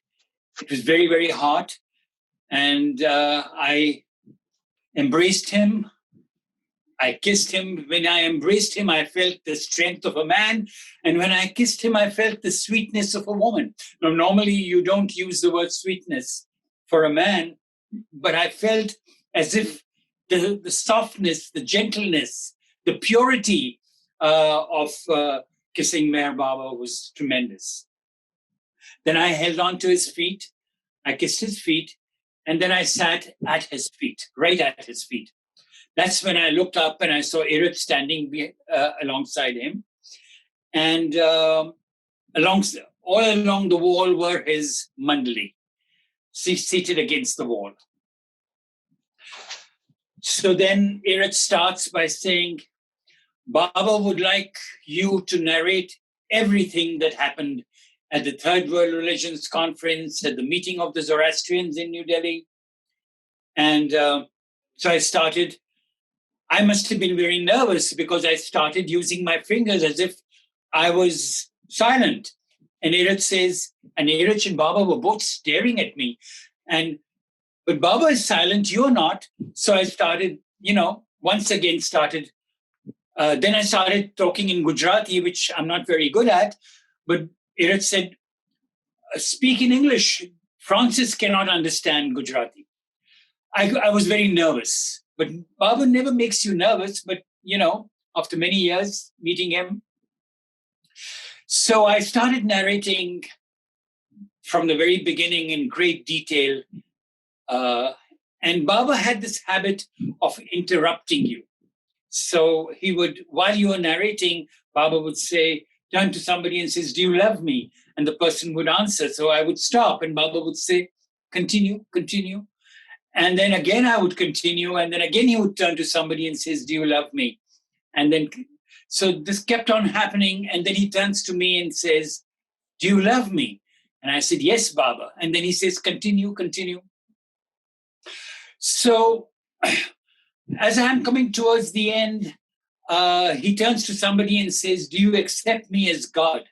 It was very, very hot. And I embraced him. I kissed him. When I embraced him, I felt the strength of a man. And when I kissed him, I felt the sweetness of a woman. Now, normally, you don't use the word sweetness for a man, but I felt as if the softness, the gentleness, the purity of kissing Meher Baba was tremendous. Then I held on to his feet. I kissed his feet. And then I sat at his feet, right at his feet. That's when I looked up and I saw Irit standing alongside him. And all along the wall were his mandali, seated against the wall. So then Irit starts by saying, Baba would like you to narrate everything that happened at the Third World Religions Conference, at the meeting of the Zoroastrians in New Delhi. And so I started. I must have been very nervous because I started using my fingers as if I was silent. And Irit says, and Irit and Baba were both staring at me. But Baba is silent, you're not. So I started, once again started. Then I started talking in Gujarati, which I'm not very good at. But Irit said, speak in English. Francis cannot understand Gujarati. I was very nervous. But Baba never makes you nervous. But, after many years meeting him. So I started narrating from the very beginning in great detail. And Baba had this habit of interrupting you. So he would, while you were narrating, Baba would say, turn to somebody and says, do you love me? And the person would answer. So I would stop and Baba would say, continue, continue. And then again, I would continue. And then again, he would turn to somebody and says, do you love me? And then, so this kept on happening. And then he turns to me and says, do you love me? And I said, yes, Baba. And then he says, continue, continue. So as I'm coming towards the end, he turns to somebody and says, do you accept me as God?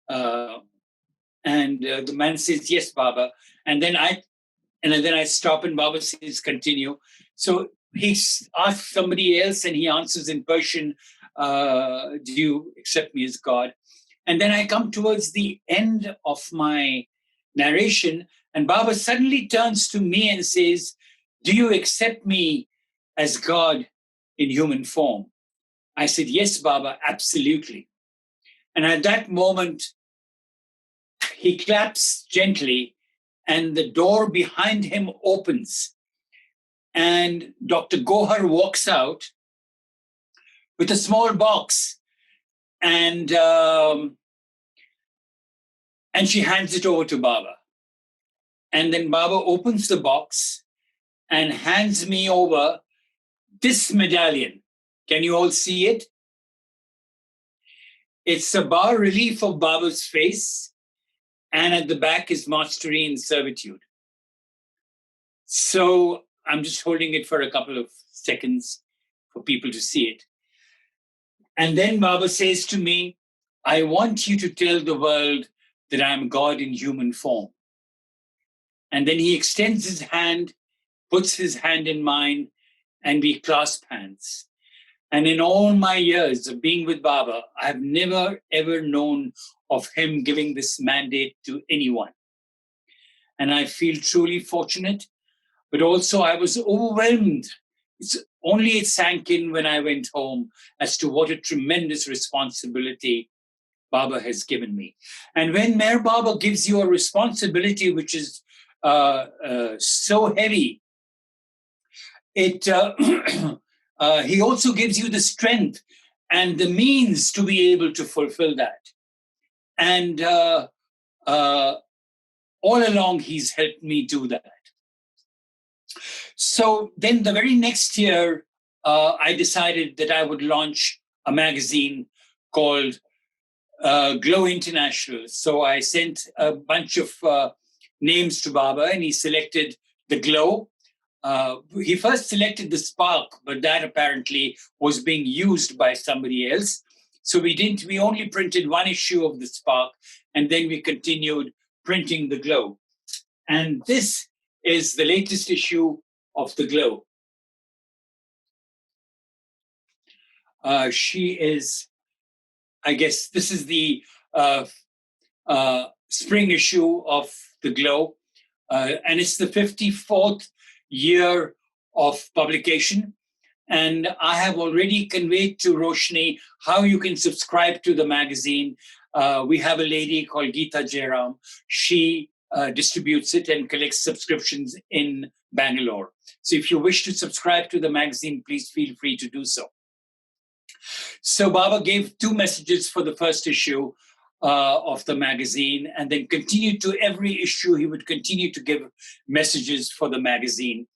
And the man says, yes, Baba. And then I stop and Baba says, continue. So he asks somebody else and he answers in Persian, do you accept me as God? And then I come towards the end of my narration and Baba suddenly turns to me and says, do you accept me as God in human form? I said, yes, Baba, absolutely. And at that moment, he claps gently and the door behind him opens. And Dr. Gohar walks out with a small box and she hands it over to Baba. And then Baba opens the box and hands me over this medallion. Can you all see it? It's a bas relief of Baba's face, and at the back is Mastery in Servitude. So I'm just holding it for a couple of seconds for people to see it. And then Baba says to me, I want you to tell the world that I'm God in human form. And then he extends his hand, puts his hand in mine, and we clasp hands. And in all my years of being with Baba, I've never, ever known of him giving this mandate to anyone. And I feel truly fortunate, but also I was overwhelmed. It sank in when I went home as to what a tremendous responsibility Baba has given me. And when Meher Baba gives you a responsibility which is so heavy, it he also gives you the strength and the means to be able to fulfill that. And all along, he's helped me do that. So then the very next year, I decided that I would launch a magazine called Glow International. So I sent a bunch of names to Baba, and he selected the Glow. He first selected the Spark, but that apparently was being used by somebody else. So we only printed one issue of the Spark, and then we continued printing the Glow. And this is the latest issue of the Glow. She is, I guess this is the spring issue of the Glow, and it's the 54th year of publication. And I have already conveyed to Roshni how you can subscribe to the magazine. We have a lady called Geeta Jairam. She distributes it and collects subscriptions in Bangalore. So if you wish to subscribe to the magazine, please feel free to do so. So Baba gave 2 messages for the first issue of the magazine, and then continued to every issue. He would continue to give messages for the magazine.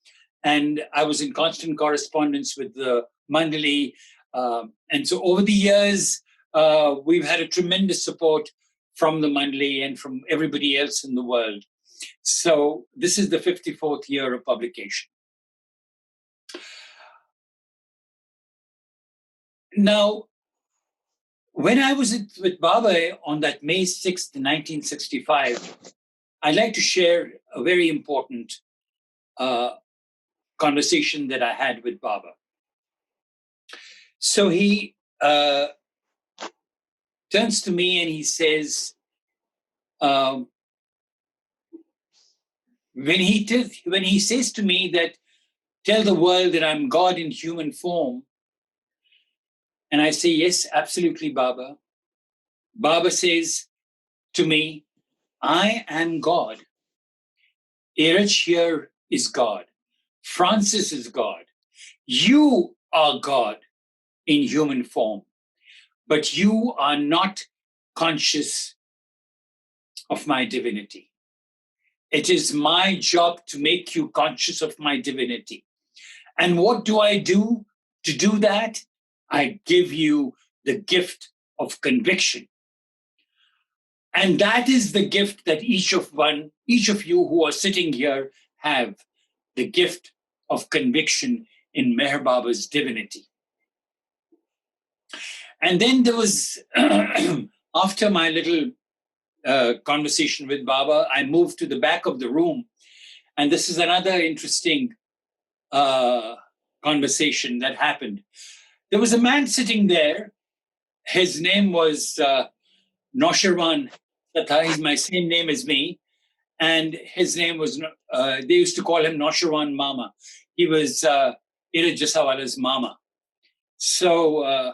And I was in constant correspondence with the Mandali. And so over the years, we've had a tremendous support from the Mandali and from everybody else in the world. So this is the 54th year of publication. Now, when I was with Baba on that May 6th, 1965, I'd like to share a very important conversation that I had with Baba. So he turns to me and he says, when he says to me that, tell the world that I'm God in human form, and I say, yes, absolutely, Baba. Baba says to me, I am God. Iraj here is God. Francis is God. You are God in human form, but you are not conscious of my divinity. It is my job to make you conscious of my divinity. And what do I do to do that? I give you the gift of conviction. And that is the gift that each of you who are sitting here have, the gift of conviction in Meher Baba's divinity. And then there was, after my little conversation with Baba, I moved to the back of the room. And this is another interesting conversation that happened. There was a man sitting there. His name was Naosherwan Anzar. He's my same name as me. And his name was, they used to call him Naosherwan Mama. He was Iraj Jasawala's Mama. So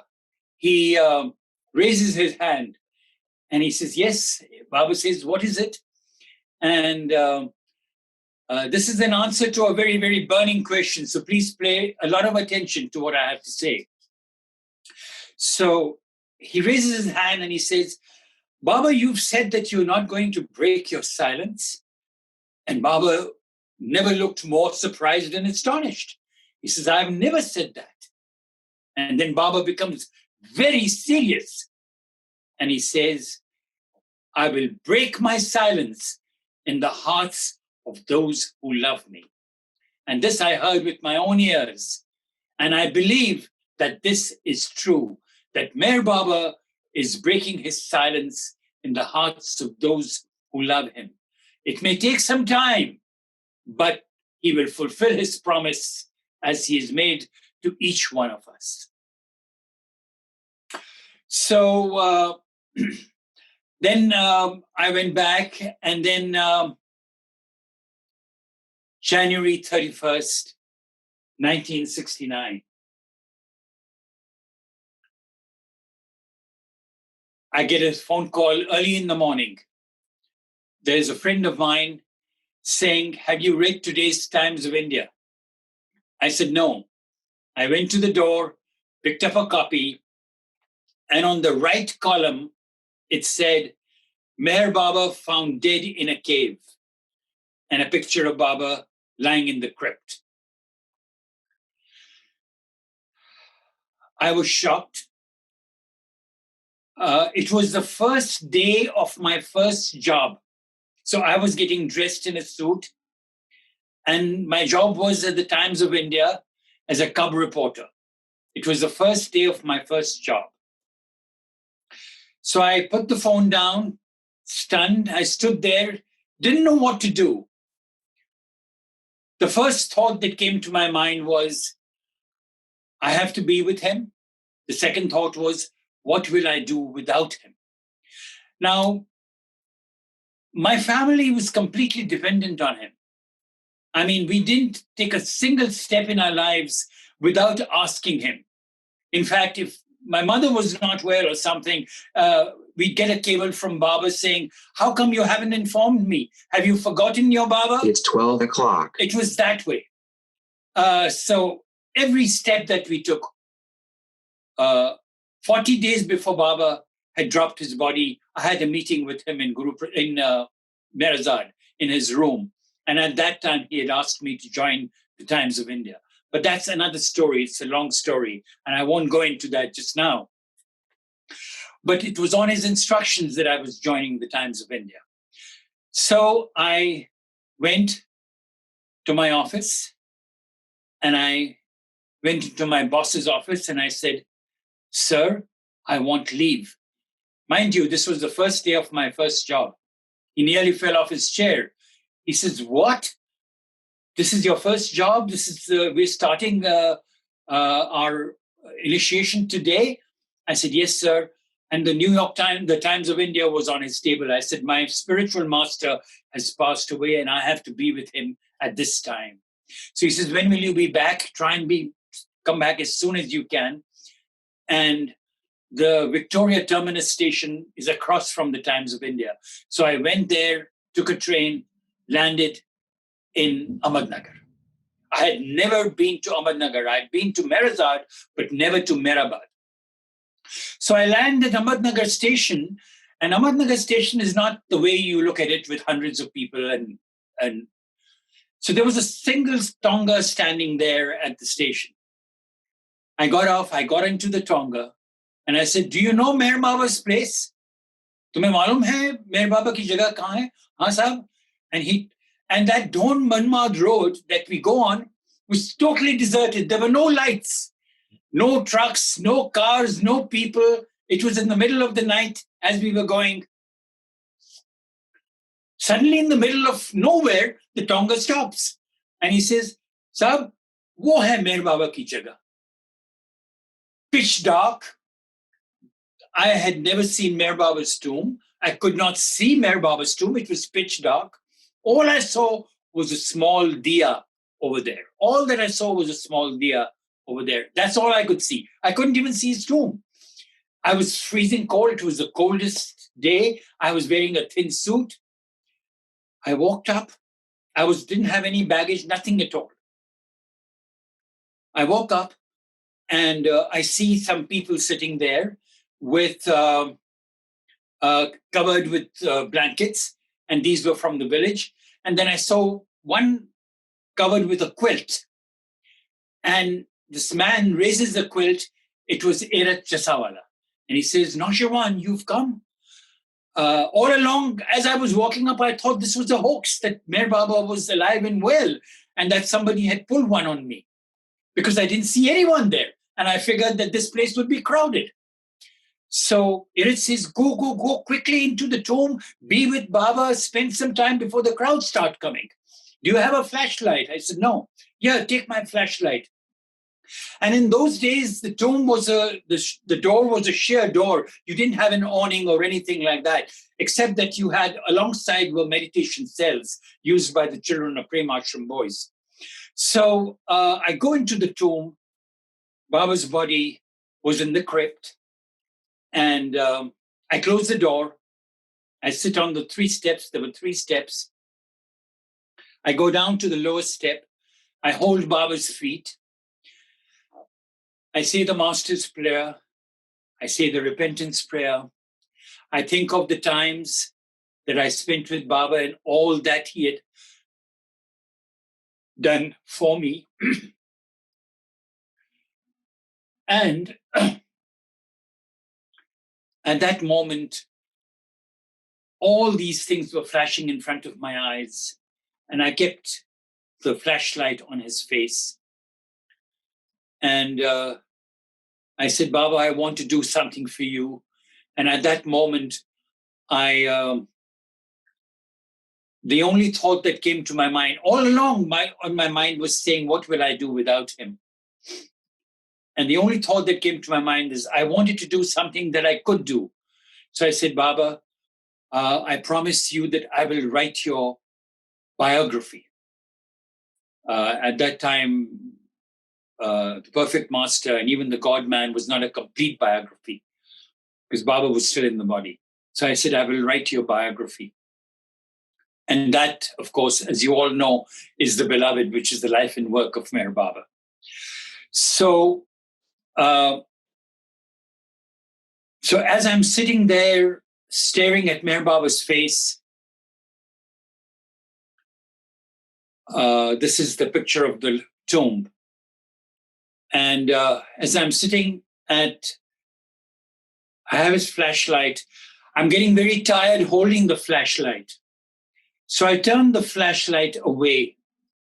he raises his hand and he says, yes. Baba says, what is it? And this is an answer to a very, very burning question. So please pay a lot of attention to what I have to say. So he raises his hand and he says, Baba, you've said that you're not going to break your silence. And Baba never looked more surprised and astonished. He says, I've never said that. And then Baba becomes very serious. And he says, I will break my silence in the hearts of those who love me. And this I heard with my own ears. And I believe that this is true, that Meher Baba is breaking his silence in the hearts of those who love him. It may take some time, but he will fulfill his promise as he has made to each one of us. So then I went back, and then January 31st, 1969, I get a phone call early in the morning. There's a friend of mine saying, "Have you read today's Times of India?" I said, "No." I went to the door, picked up a copy, and on the right column, it said, "Meher Baba found dead in a cave," and a picture of Baba lying in the crypt. I was shocked. It was the first day of my first job. So I was getting dressed in a suit, and my job was at the Times of India as a cub reporter. It was the first day of my first job. So I put the phone down, stunned. I stood there, didn't know what to do. The first thought that came to my mind was, I have to be with him. The second thought was, what will I do without him? Now, my family was completely dependent on him. I mean, we didn't take a single step in our lives without asking him. In fact, if my mother was not well or something, we'd get a cable from Baba saying, "How come you haven't informed me? Have you forgotten your Baba?" It's 12 o'clock. It was that way. So every step that we took, 40 days before Baba had dropped his body, I had a meeting with him in Merazad, in his room. And at that time, he had asked me to join the Times of India. But that's another story. It's a long story, and I won't go into that just now. But it was on his instructions that I was joining the Times of India. So I went to my office, and I went into my boss's office, and I said, "Sir, I want leave." Mind you, this was the first day of my first job. He nearly fell off his chair. He says, "What? This is your first job? We're starting our initiation today?" I said, "Yes, sir." And the New York Times, the Times of India was on his table. I said, "My spiritual master has passed away, and I have to be with him at this time." So he says, "When will you be back? Try and come back as soon as you can." And the Victoria Terminus station is across from the Times of India. So I went there, took a train, landed in Ahmednagar. I had never been to Ahmednagar. I'd been to Merazad, but never to Mehrabad. So I landed at Ahmednagar station, and Ahmednagar station is not the way you look at it with hundreds of people. And so there was a single Tonga standing there at the station. I got off, I got into the Tonga, and I said, "Do you know Meher Baba's place? Tumhe malum hai Meher Baba ki jagah kahan hai?" "Haan sahab." And that Don Manmad road that we go on was totally deserted. There were no lights, no trucks, no cars, no people. It was in the middle of the night as we were going. Suddenly in the middle of nowhere, the Tonga stops. And he says, "Sahab, wo hai Meher Baba ki jagah." Pitch dark. I had never seen Meher Baba's tomb. I could not see Meher Baba's tomb. It was pitch dark. All I saw was a small diya over there. All that I saw was a small diya over there. That's all I could see. I couldn't even see his tomb. I was freezing cold. It was the coldest day. I was wearing a thin suit. I walked up. I didn't have any baggage, nothing at all. I woke up, and I see some people sitting there with covered with blankets, and these were from the village. And then I saw one covered with a quilt, and this man raises the quilt. It was Erat Jasawala, and he says, "Naosherwan, you've come." All along, as I was walking up, I thought this was a hoax, that Meher Baba was alive and well, and that somebody had pulled one on me, because I didn't see anyone there. And I figured that this place would be crowded. So Erat says, go quickly into the tomb, be with Baba, spend some time before the crowds start coming. Do you have a flashlight? I said, no. Yeah, take my flashlight. And in those days, the tomb was the door was a sheer door. You didn't have an awning or anything like that, except that you had alongside were meditation cells used by the children of Prem Ashram boys. So I go into the tomb. Baba's body was in the crypt. And I close the door. I sit on the 3 steps. There were 3 steps. I go down to the lowest step. I hold Baba's feet. I say the Master's Prayer. I say the repentance prayer. I think of the times that I spent with Baba and all that he had done for me. And at that moment, all these things were flashing in front of my eyes. And I kept the flashlight on his face. And I said, Baba, I want to do something for you. And at that moment, the only thought that came to my mind, all along my mind was saying, what will I do without him? And the only thought that came to my mind is, I wanted to do something that I could do. So I said, Baba, I promise you that I will write your biography. At that time, The Perfect Master and even The God Man was not a complete biography because Baba was still in the body. So I said, I will write your biography. And that, of course, as you all know, is The Beloved, which is the life and work of Meher Baba. So as I'm sitting there staring at Meher Baba's face, this is the picture of the tomb. And as I'm sitting I have his flashlight. I'm getting very tired holding the flashlight. So I turn the flashlight away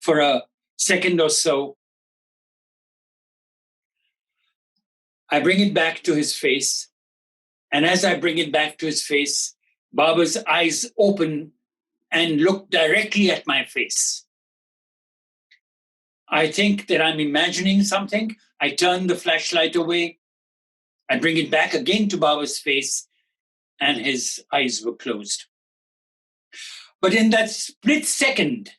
for a second or so. I bring it back to his face. And as I bring it back to his face, Baba's eyes open and look directly at my face. I think that I'm imagining something. I turn the flashlight away. I bring it back again to Baba's face, and his eyes were closed. But in that split second,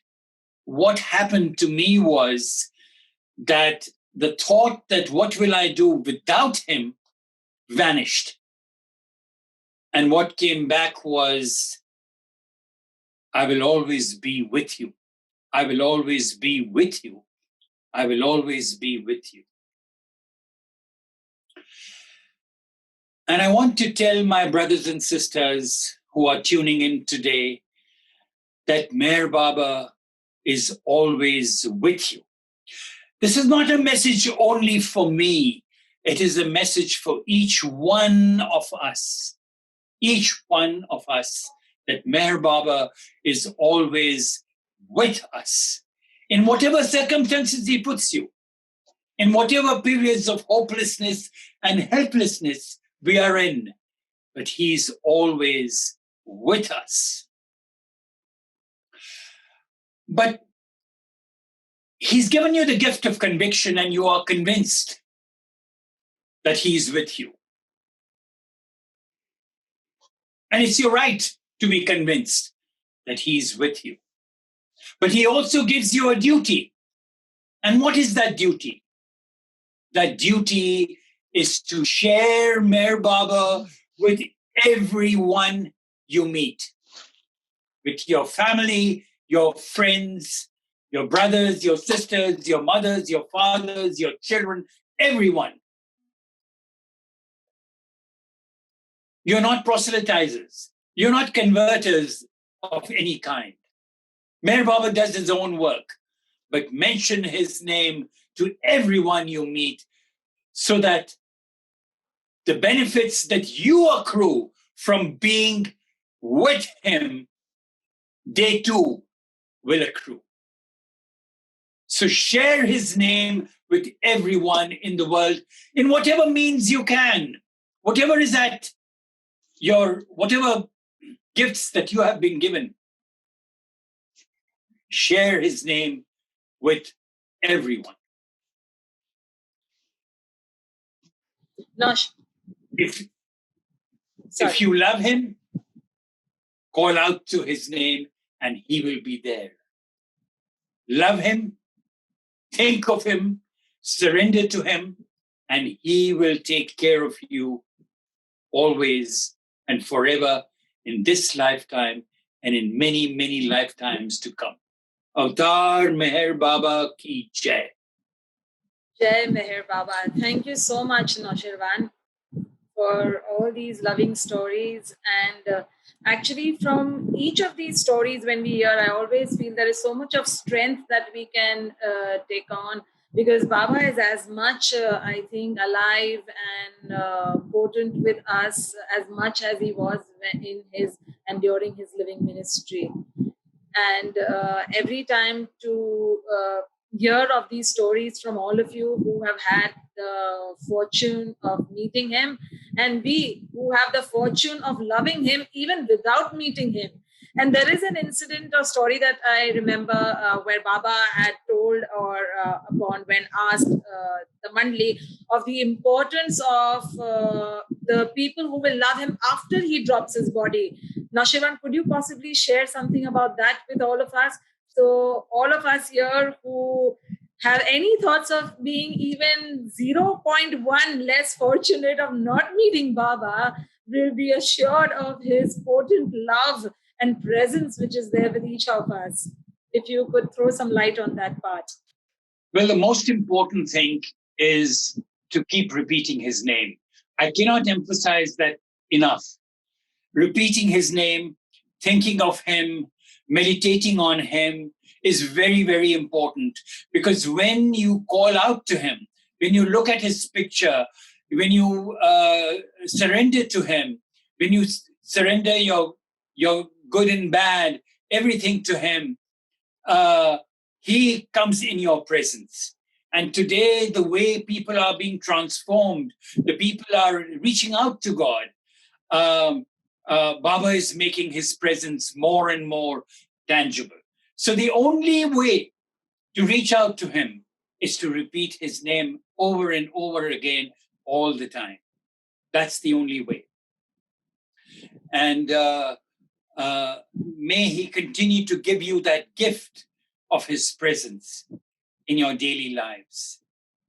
what happened to me was that the thought that what will I do without him vanished. And what came back was, I will always be with you. I will always be with you. I will always be with you. And I want to tell my brothers and sisters who are tuning in today that Meher Baba is always with you. This is not a message only for me. It is a message for each one of us. Each one of us, that Meher Baba is always with us. In whatever circumstances he puts you, in whatever periods of hopelessness and helplessness we are in, but he's always with us. But he's given you the gift of conviction and you are convinced that he's with you. And it's your right to be convinced that he's with you. But he also gives you a duty. And what is that duty? That duty is to share Meher Baba with everyone you meet. With your family, your friends, your brothers, your sisters, your mothers, your fathers, your children, everyone. You're not proselytizers. You're not converters of any kind. Meher Baba does his own work, but mention his name to everyone you meet so that the benefits that you accrue from being with him, they too will accrue. So share his name with everyone in the world in whatever means you can, whatever is at whatever gifts that you have been given. share his name with everyone. Nosh, If you love him, call out to his name and he will be there. Love him, think of him, surrender to him, and he will take care of you always and forever in this lifetime and in many, many lifetimes to come. Avtar Meher Baba ki Jai. Jai Meher Baba. Thank you so much, Naosherwan, for all these loving stories. And actually, from each of these stories, when we hear, I always feel there is so much of strength that we can take on, because Baba is as much, I think, alive and potent with us as much as he was in his and during his living ministry. And every time to hear of these stories from all of you who have had the fortune of meeting him, and we who have the fortune of loving him even without meeting him. And there is an incident or story that I remember where Baba had told or upon when asked the Mandli of the importance of the people who will love him after he drops his body. Naosherwan, could you possibly share something about that with all of us? So all of us here who have any thoughts of being even 0.1 less fortunate of not meeting Baba will be assured of his potent love and presence which is there with each of us. If you could throw some light on that part. Well, the most important thing is to keep repeating his name. I cannot emphasize that enough. Repeating his name, thinking of him, meditating on him is very, very important, because when you call out to him, when you look at his picture, when you surrender to him, when you surrender your good and bad, everything to him, he comes in your presence. And today, the way people are being transformed, the people are reaching out to God. Baba is making his presence more and more tangible. So the only way to reach out to him is to repeat his name over and over again all the time. That's the only way. And may he continue to give you that gift of his presence in your daily lives.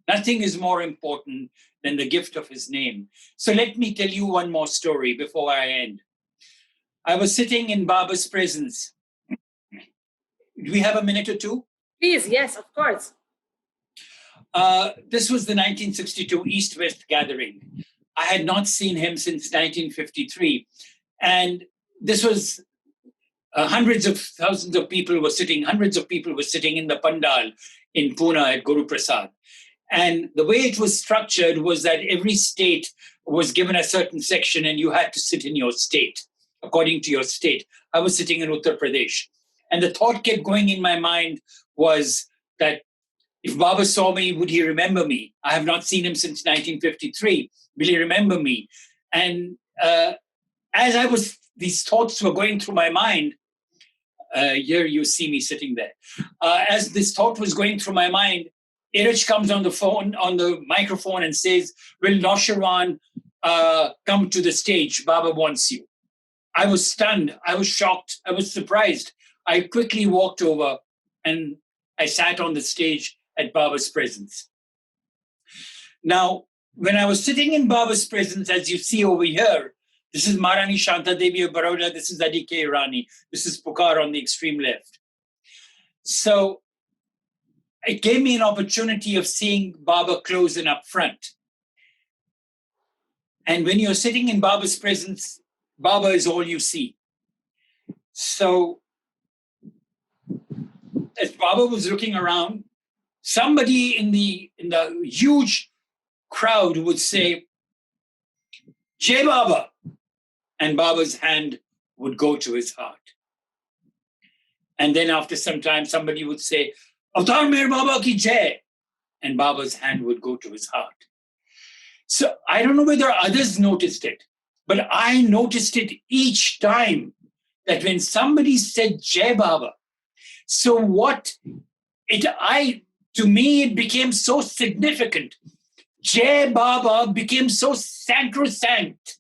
Nothing is more important than the gift of his name. So let me tell you one more story before I end. I was sitting in Baba's presence. Do we have a minute or two? Please, yes, of course. This was the 1962 EastWest gathering. I had not seen him since 1953. And this was hundreds of thousands of people were sitting, hundreds of people were sitting in the pandal in Pune at Guru Prasad. And the way it was structured was that every state was given a certain section and you had to sit in your state, according to your state. I was sitting in Uttar Pradesh. And the thought kept going in my mind was that if Baba saw me, would he remember me? I have not seen him since 1953. Will he remember me? And as these thoughts were going through my mind, here you see me sitting there. As this thought was going through my mind, Irich comes on the microphone and says, will Naosherwan come to the stage? Baba wants you. I was stunned. I was shocked. I was surprised. I quickly walked over and I sat on the stage at Baba's presence. Now, when I was sitting in Baba's presence, as you see over here, this is Maharani Shanta Devi of Baroda. This is Adi K. Rani. This is Pukar on the extreme left. So it gave me an opportunity of seeing Baba close and up front. And when you're sitting in Baba's presence, Baba is all you see. So as Baba was looking around, somebody in the huge crowd would say, Jai Baba. And Baba's hand would go to his heart. And then after some time, somebody would say, Avtar Meher Baba ki Jai. And Baba's hand would go to his heart. So I don't know whether others noticed it, but I noticed it each time that when somebody said Jai Baba, So to me, it became so significant. Jai Baba became so sacrosanct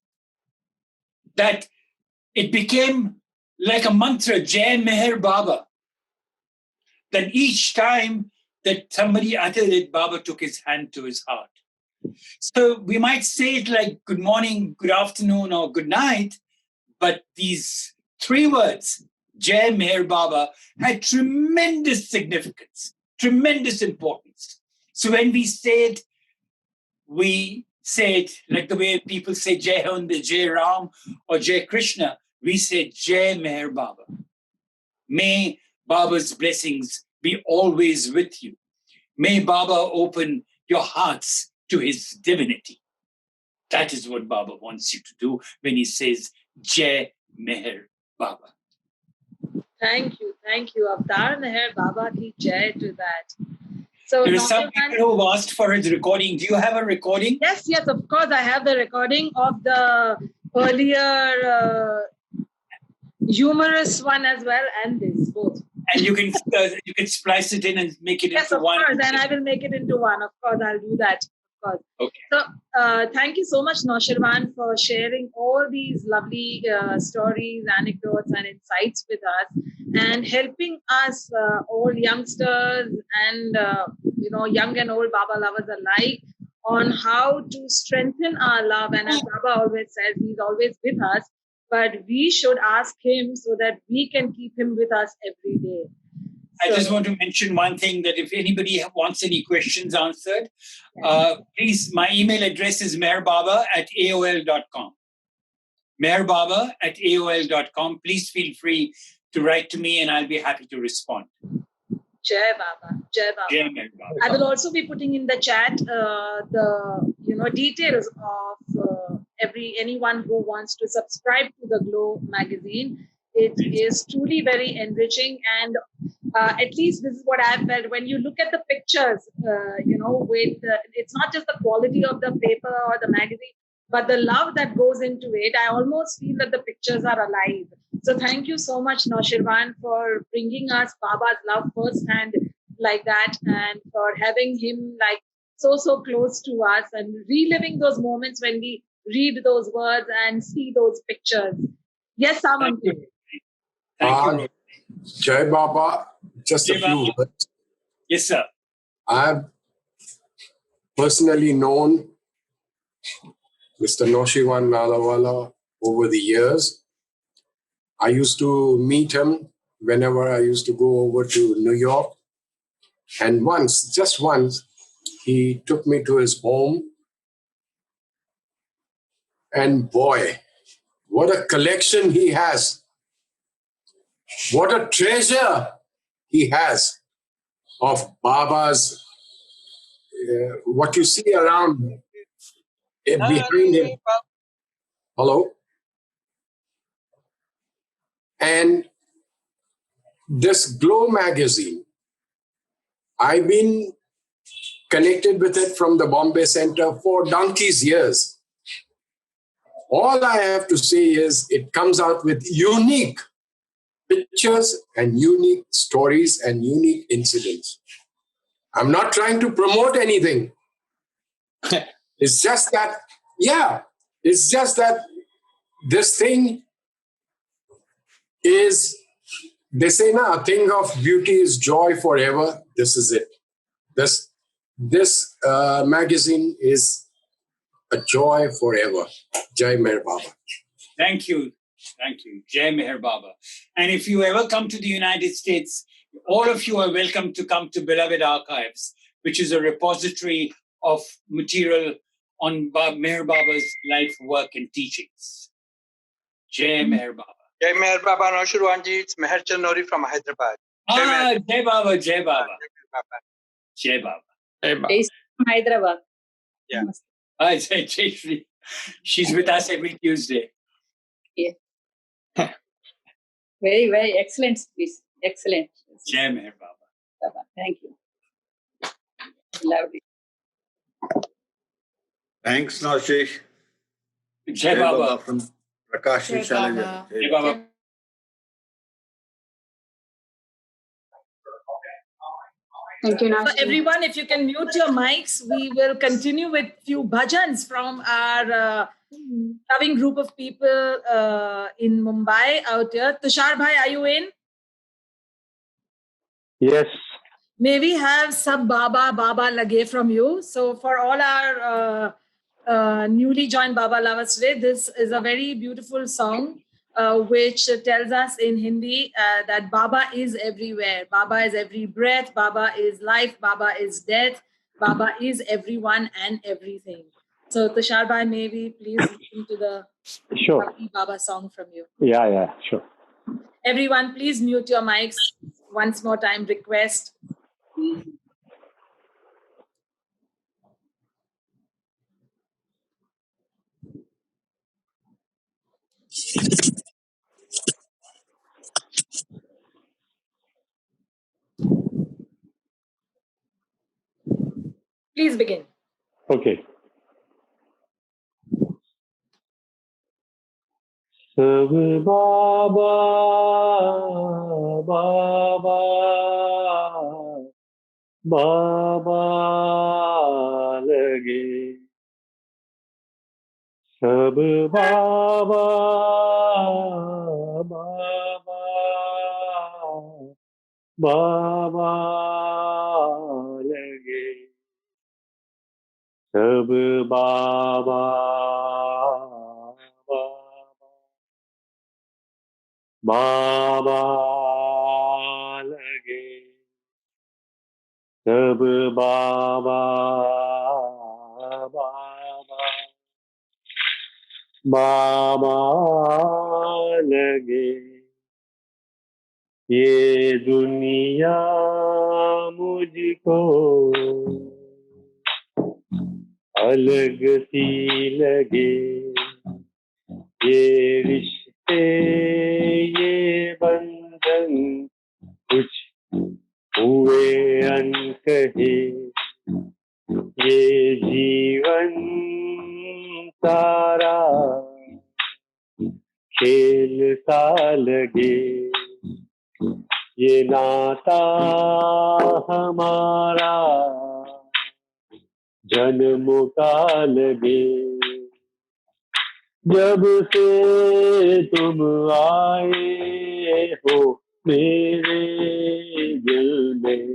that it became like a mantra, Jai Meher Baba. That each time that somebody uttered it, Baba took his hand to his heart. So we might say it like good morning, good afternoon, or good night, but these three words, Jai Meher Baba, had tremendous significance, tremendous importance. So when we say it like the way people say Jai Hind, Jai Ram, or Jai Krishna, we say Jai Meher Baba. May Baba's blessings be always with you. May Baba open your hearts to his divinity. That is what Baba wants you to do when he says Jai Meher Baba. Thank you. Avtar Meher Baba ki jai to that. So there are some people who have asked for his recording. Do you have a recording? Yes, of course. I have the recording of the earlier humorous one as well, and this both. And you can splice it in and make it into one. Yes, of course. And I will make it into one. Of course, I'll do that. Of course. Okay. So, thank you so much, Naosherwan, for sharing all these lovely stories, anecdotes, and insights with us, and helping us, all youngsters and young and old Baba lovers alike, on how to strengthen our love. And as Baba always says, he's always with us, but we should ask him so that we can keep him with us every day. I just want to mention one thing, that if anybody wants any questions answered, please, my email address is meherbaba@aol.com. meherbaba@aol.com. Please feel free to write to me and I'll be happy to respond. Jai Baba. Jai Baba. Jai Meher Baba. I will also be putting in the chat the details of anyone who wants to subscribe to the Glow magazine. It is truly very enriching, and at least this is what I've felt. When you look at the pictures, it's not just the quality of the paper or the magazine, but the love that goes into it. I almost feel that the pictures are alive. So thank you so much, Naosherwan, for bringing us Baba's love firsthand like that, and for having him like so close to us, and reliving those moments when we read those words and see those pictures. Yes, Saman. Thank you. Jai Baba, just Jai a few Baba. words. Yes, sir. I've personally known Mr. Naosherwan Anzar over the years. I used to meet him whenever I used to go over to New York. And just once, he took me to his home. And boy, what a collection he has. What a treasure he has of Baba's, what you see around behind him. Hello? And this Glow magazine, I've been connected with it from the Bombay Center for donkey's years. All I have to say is it comes out with unique pictures and unique stories and unique incidents. I'm not trying to promote anything. It's just that, this thing is, they say, a thing of beauty is joy forever. This is it. This magazine is a joy forever. Jai Meher Baba. Thank you. Jai Meher Baba. And if you ever come to the United States, all of you are welcome to come to Beloved Archives, which is a repository of material on Meher Baba's life, work, and teachings. Jai Meher Baba. Jai Meher Baba, Naosherwan Ji. It's Meher Chandori from Hyderabad. Jai Baba. Jai Baba. Jai Baba. Jai Baba. Hyderabad. Yeah. She's with us every Tuesday. Yeah. Very, very excellent speech. Excellent. Jai Meher Baba. Baba. Thank you. Lovely. Thanks, Naosher. Jai Baba. From Prakash Jai Challenger. Baba. Jai Baba. Thank you, So Naosherwan. everyone, if you can mute your mics, we will continue with few bhajans from our loving group of people in Mumbai out here. Tushar bhai, are you in? Yes. May we have Sab Baba Baba Lage from you? So for all our newly joined Baba lovers today, this is a very beautiful song which tells us in Hindi that Baba is everywhere. Baba is every breath. Baba is life. Baba is death. Baba is everyone and everything. So Tushar bhai, may we please listen to the Sure. lovely Baba song from you. Yeah, sure. Everyone, please mute your mics. Once more time, request. Please begin. Okay. Sab Baba, Baba, Baba lage. Sab Baba, Baba, Baba lage. Sab Baba, Baba lage. Sab Baba, Baba lage. ये दुनिया मुझको अलग सी लगे, ये रिश्ते ये बंधन कुछ हुए अनकहे, ये जीवन सारा खेल सा लगे, ये नाता हमारा जन्म का लगे, जब से तुम आए हो मेरे दिल में,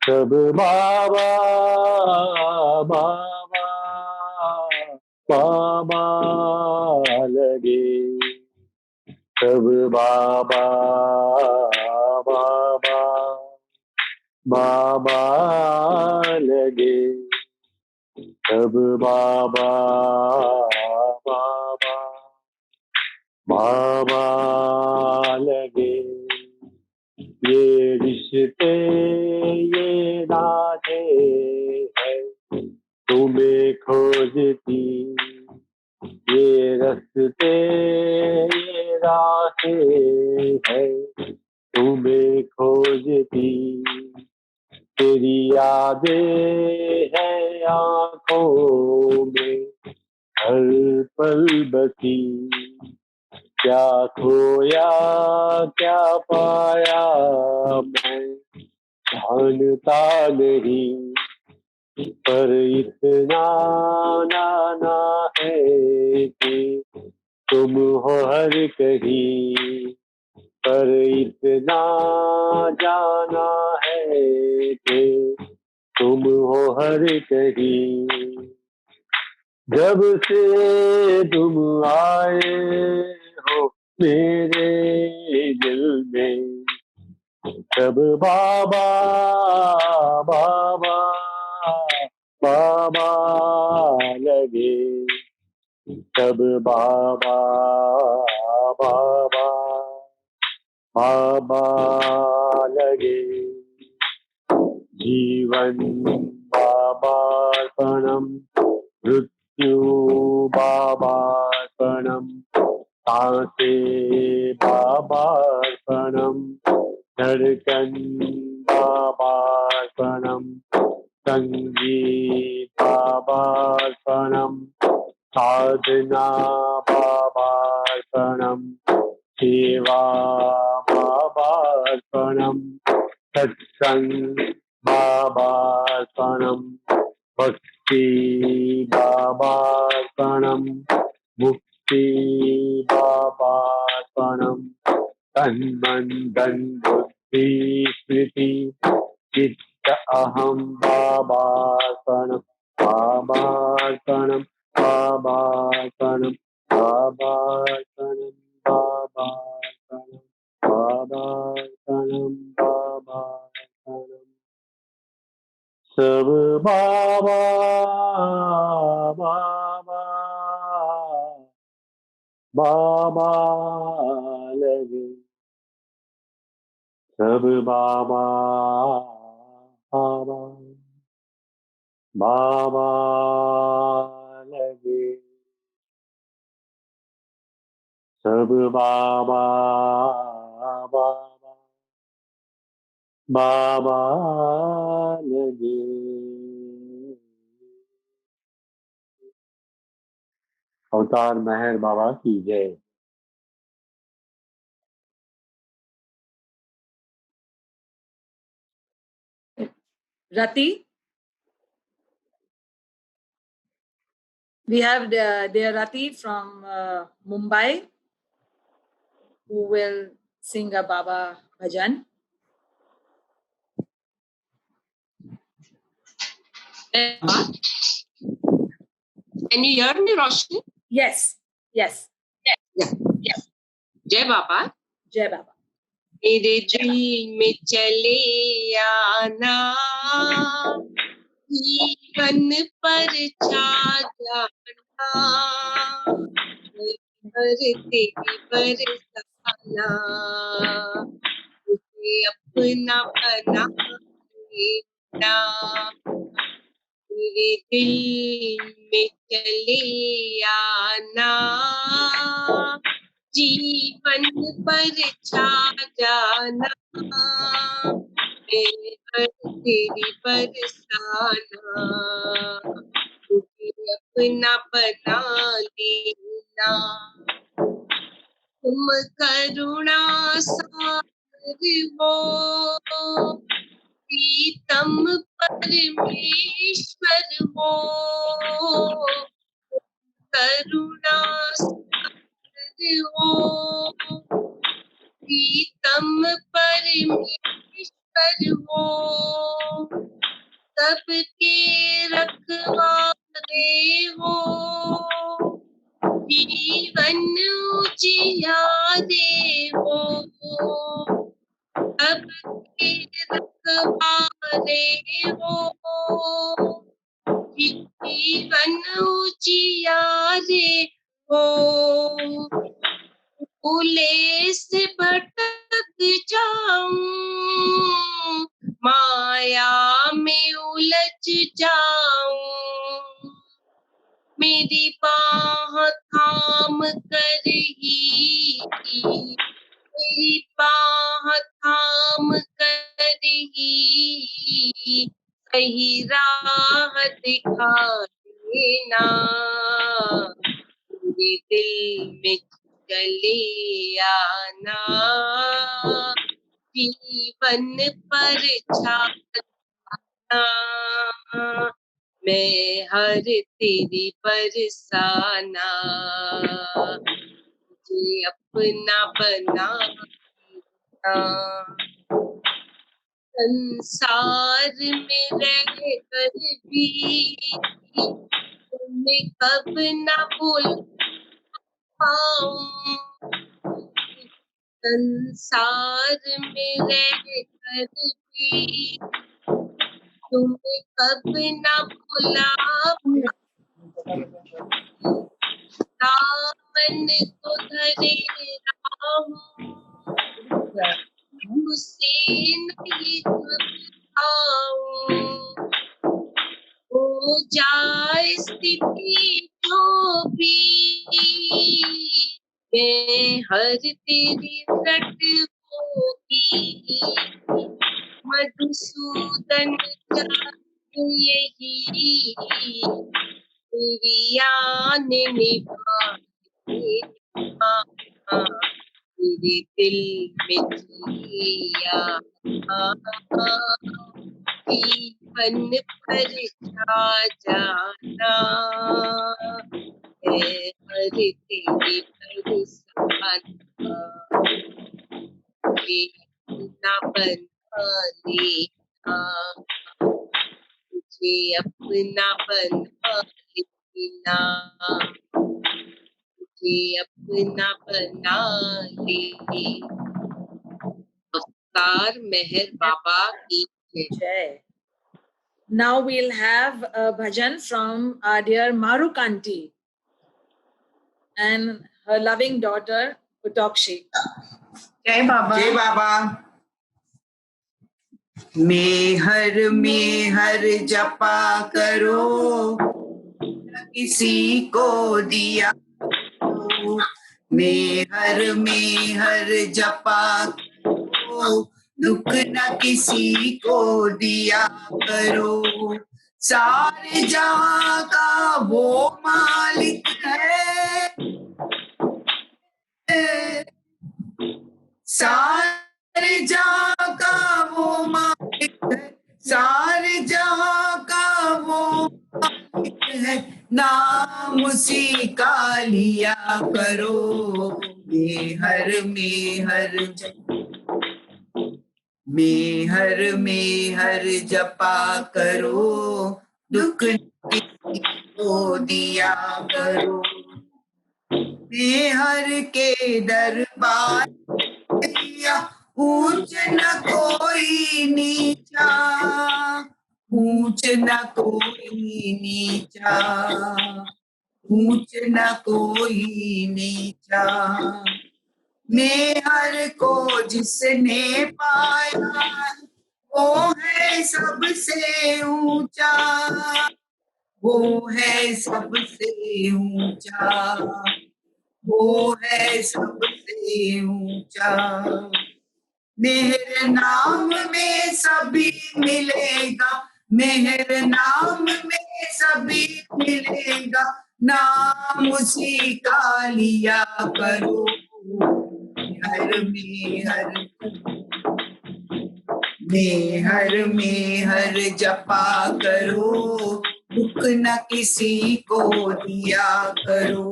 सब बाबा बाबा बाबा लगे, सब बाबा बाबा बाबा लगे, सब बाबा बाबा बाबा लगे, ये रिश्ते ये नाते हैं तुम्हें खोजती, ये रास्ते ये राहें हैं तुम्हें खोजती, तेरी यादें हैं आँखों में हर पल बसी, क्या खोया क्या पाया मैं जानता नहीं, पर इतना नाना है कि तुम हो हर कहीं, पर इतना जाना है कि तुम हो हर कहीं, जब से तुम आए हो मेरे दिल में, सब बाबा बाबा बाबा लगे, सब बाबा बाबा बाबा लगे, जीवन बाबार्पणम, मृत्यु बाबार्पणम, सांसें बाबार्पणम, धड़कन बाबार्पणम, संगीत बाबार्पणम, साधना बाबार्पणम, सेवा बाबार्पणम, Satsang Babarpanam, Bhakti Babarpanam, Mukti Babarpanam, Tanmandan Buddhi Smriti, Chitta Aham Babarpanam, Babarpanam, Babarpanam, Babarpanam, Babarpanam, Babarpanam, Babarpanam. Sab Baba, Baba, Baba lage. Sab Baba, Baba, Baba lage. Sab Baba, Baba, Baba lage. अवतार मेहर बाबा की जय. Rati, we have dear Rati from Mumbai, who will sing a Baba bhajan. Can you hear me, Roshni? Yes, yes. Yes. जय बाबा. Jai Baba. मेरे दिल में चले आना, जीवन पर छा जाना, हर तेरी बरसाना, मुझे अपना बना लेना. मेरे दिल में चले आना, जीवन पर छा जाना, मैं हर तेरी बरसाना, मुझे अपना बना लेना. तुम करुणा सागर हो, प्रीतम परमेश्वर हो, करुणा सागर हो, प्रीतम परमेश्वर हो, सबके रखवाले हो, जीवन उजियारे हो, सबके रखवाले हो, जीवन उजियारे हो. भूले से भटक जाऊं, माया में उलझ जाऊं, मेरी बाह थाम कर ही, मेरी बाह थाम कर ही, सही राह दिखा देना. मेरे दिल में चले आना, जीवन पर छा जाना, मैं हर तेरी बरसाना, मुझे अपना बना लेना. संसार में रहकर भी तुम्हें कब ना भूल पाऊं, संसार में रहकर भी तुम्हें कब ना भुला पाऊं. दामन को धरे राहूं, उसे नहीं घबराऊं, हो जाए स्थिति जो भी, मैं हर तेरी रट होगी. मधुसूदन चाहूं यही, मेरी आन निभा देना, तेरे दिल में जिया जीवन भर छा जाना है हर तेरी बरसाना ये अपना बना लेना मुझे अपना बना लेना मुझे अपना बना ले अवतार मेहर बाबा की जय। Jai. Now we'll have a bhajan from our dear Maruk Aunty and her loving daughter, Utokshi. जय बाबा जय बाबा। मेहर जपा करो किसी को दिया करो। मेहर जपा करो दुख न किसी को दिया करो। सारे जहां का वो मालिक है सारे जहां का वो मालिक है सारे जहां का वो मालिक है नाम उसी का लिया करो। मेहर जपा करो दुख किसी को दिया करो। मेहर के दरबार ऊंच न कोई नीचा ऊंच न कोई नीचा ऊंच न कोई नीचा। मेहर को जिसने पाया वो है सबसे ऊंचा वो है सबसे ऊंचा वो है सबसे ऊंचा। मेहर नाम में सभी मिलेगा मेहर नाम में सभी मिलेगा नाम उसी का लिया करो। मेहर जपा करो दुख न किसी को दिया करो।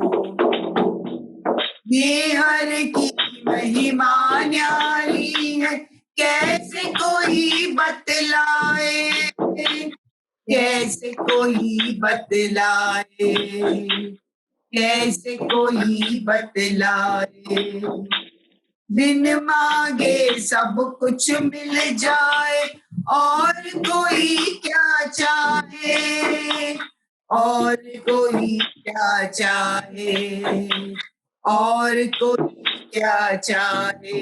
मेहर की महिमा न्यारी है कैसे कोई बतलाए कैसे कोई बतलाए कैसे कोई बतलाए। बिन मांगे सब कुछ मिल जाए और कोई क्या चाहे और कोई क्या चाहे और कोई क्या चाहे।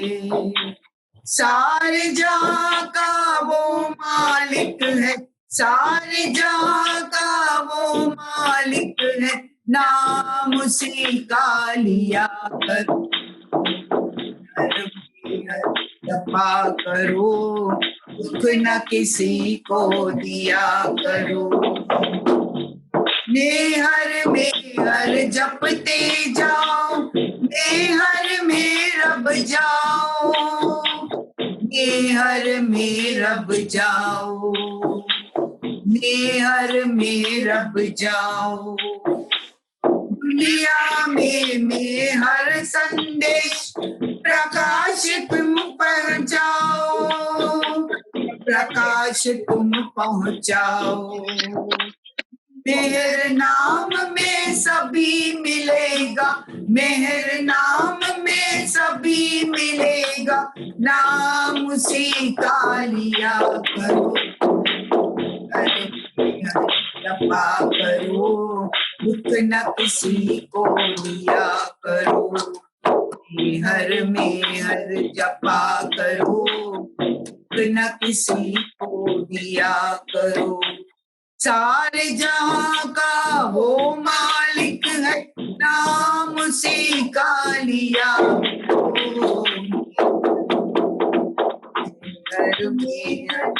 सारे जहां का वो मालिक है सारे जहां का वो मालिक है नाम उसी का लिया करो। जपा करो दुख न किसी को दिया करो। मेहर जपते जाओ मेहर में रब जाओ मेहर में रब जाओ मेहर में रब जाओ। दुनिया में मेहर संदेश प्रकाश तुम पहुंचाओ प्रकाश तुम पहुंचाओ। मेहर नाम में सभी मिलेगा मेहर नाम में सभी मिलेगा नाम उसी का लिया करो। जपा करो दुख न किसी को दिया करो। मेहर जपा करो दुख न किसी को दिया करो। सारे जहां का वो मालिक है नाम उसी का लिया करो। मेहर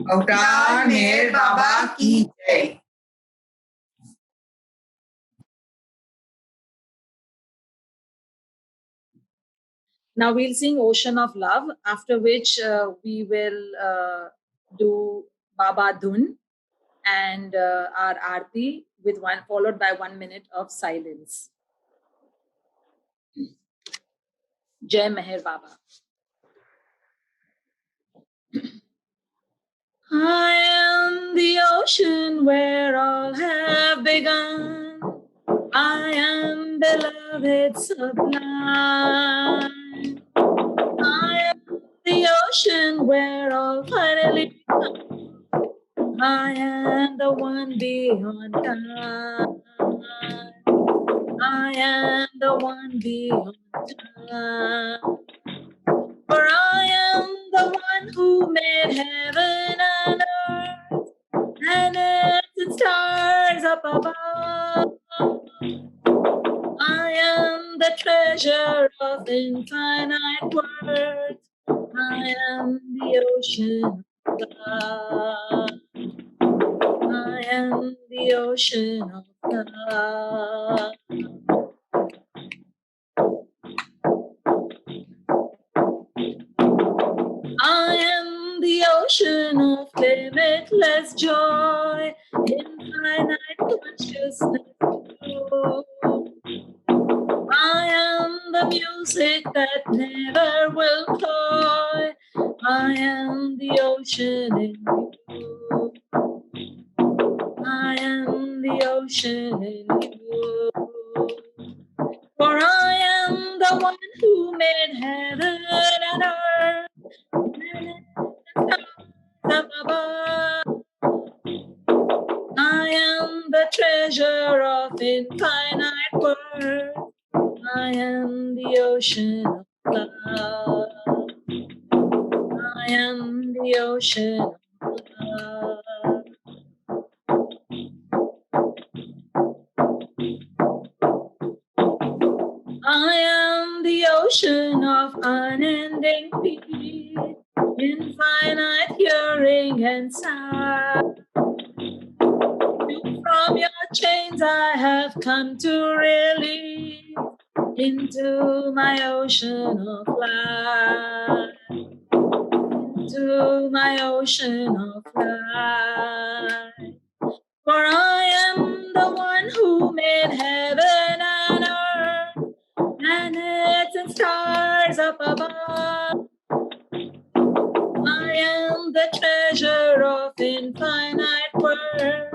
अवतार मेहर बाबा की जय। Now we'll sing Ocean of Love, after which we will do Baba Dhun and our Aarti with followed by 1 minute of silence. Jai Meher Baba. I am the ocean where all have begun. I am beloved sublime. I am the ocean where all finally come. I am the one beyond time. I am the one beyond time. For I am the one who made heaven and earth and stars up above. I am the treasure of infinite worth. I am the ocean of love. I am the ocean of love. I am the ocean of limitless joy, infinite consciousness. I am the music that never will cloy. I am the ocean in you. I am the ocean in you. For I am the one who made heaven and earth and up above. I am the treasure of infinite worth. I am the ocean of love. I am the ocean of love. I am the ocean of unending peace, infinite hearing and sight. From your chains I have come to release into my ocean of light. Into my ocean of light. For I am the one who made heaven and earth, planets and stars up above. I am the treasure of infinite worth.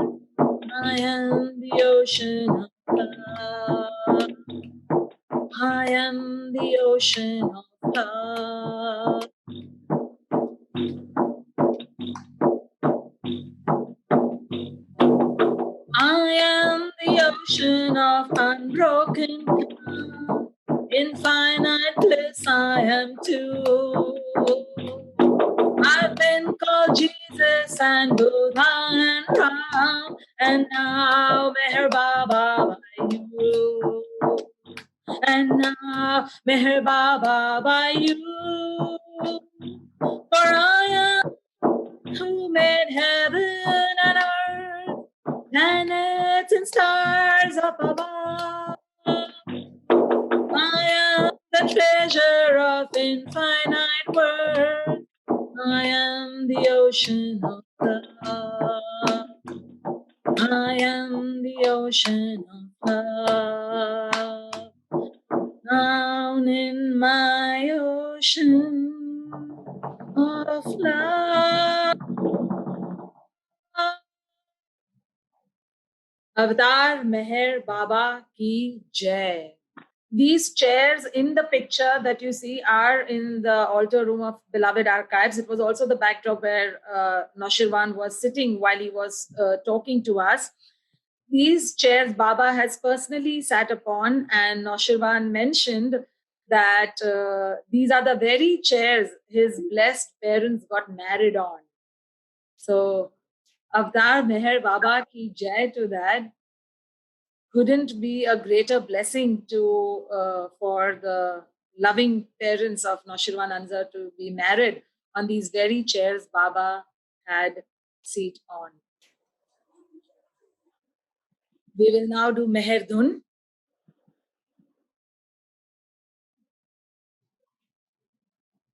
I am the ocean of love. I am the ocean of love. I am the ocean of unbroken calm. Infinite bliss I am too. I've been called Jesus and Buddha and Ram, and now Meher Baba by you. And now Meher Baba by you. For I am who made heaven and earth, planets and stars up above. I am the treasure of infinite worth. I am the ocean of love. I am the ocean of love. Down in my ocean of love. Avatar Meher Baba ki Jai. These chairs in the picture that you see are in the altar room of Beloved Archives. It was also the backdrop where Naosherwan was sitting while he was talking to us. These chairs Baba has personally sat upon, and Naosherwan mentioned that these are the very chairs his blessed parents got married on. So, Avatar Meher Baba ki Jai to that. Couldn't be a greater blessing to for the loving parents of Naosherwan Anzar to be married on these very chairs Baba had seat on. We will now do Meher Dhun.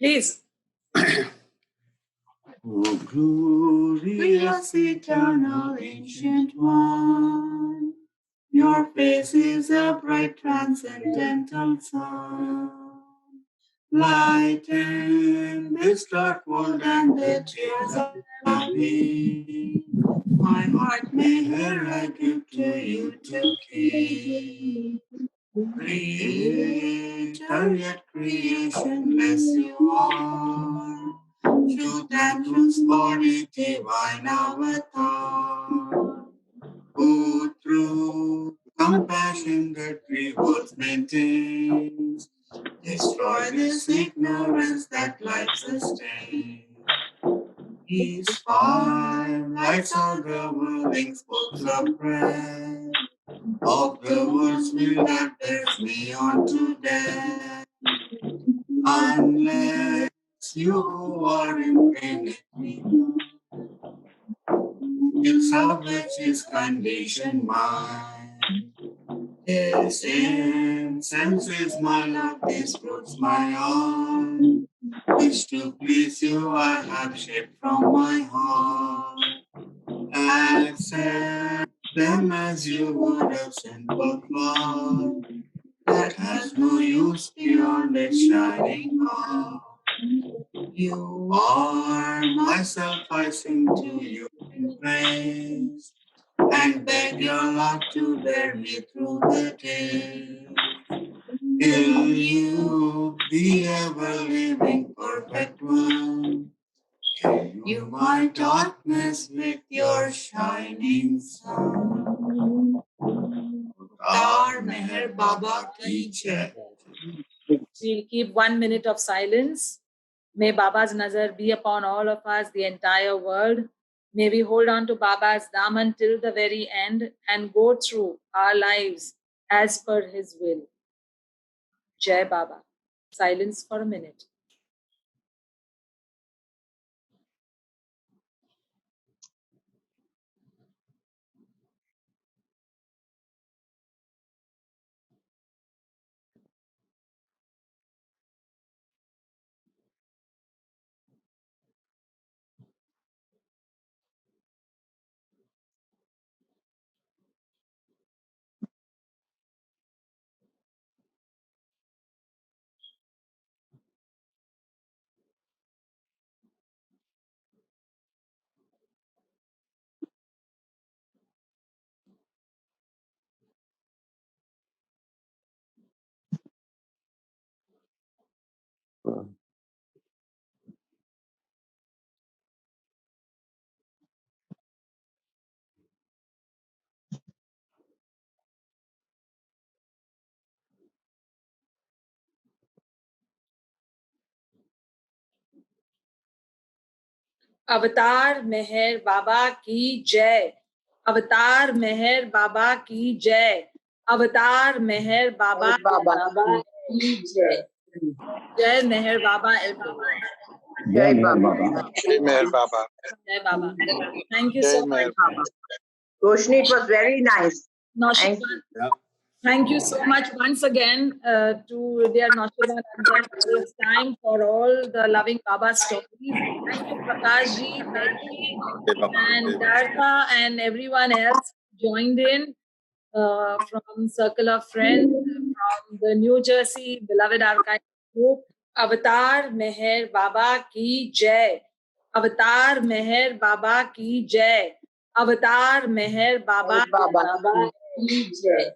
Please. O glorious, eternal, ancient one, your face is a bright, transcendental sun. Lighten this dark world and the tears of me. My heart may here I give to you to keep. Creator, yet creation bless you are. Truth and truth's body, divine avatar. Who through compassion that rewards maintains, destroy this ignorance that life sustains. These five lights are the whirling spokes of breath of the world's wheel that bears me on to death. Unless you who are infinitely will salvage his condition mine. This incense is my love, these fruits my heart. Wish to please you, I have shaped from my heart. Accept them as you would a simple cloth that has no use beyond its shining heart. You are my sufficing to you in praise, and beg your Lord to bear me through the day. Till you, the ever-living perfect one, you my darkness with your shining sun. Avar Meher Baba ki jai. We'll keep 1 minute of silence. May Baba's nazar be upon all of us, the entire world. May we hold on to Baba's daman till the very end and go through our lives as per his will. Jai Baba. Silence for a minute. अवतार मेहर बाबा की जय. अवतार मेहर बाबा की जय. अवतार मेहर बाबा की जय. जय मेहर बाबा everyone. Jai Baba. Jai Meher Baba. Jai Baba. Thank you Jai so much. Meher Baba. Roshni, it was very nice. Naosherwan, thank you so much once again to dear Naosherwan Anzar for his time, for all the loving Baba stories. Thank you, Prakash ji, Myrtle, and Dartha, and everyone else joined in from Circle of Friends, from the New Jersey Beloved Archive Group. Avatar Meher Baba ki Jai. Avatar Meher Baba ki Jai. Avatar Meher Baba ki Jai.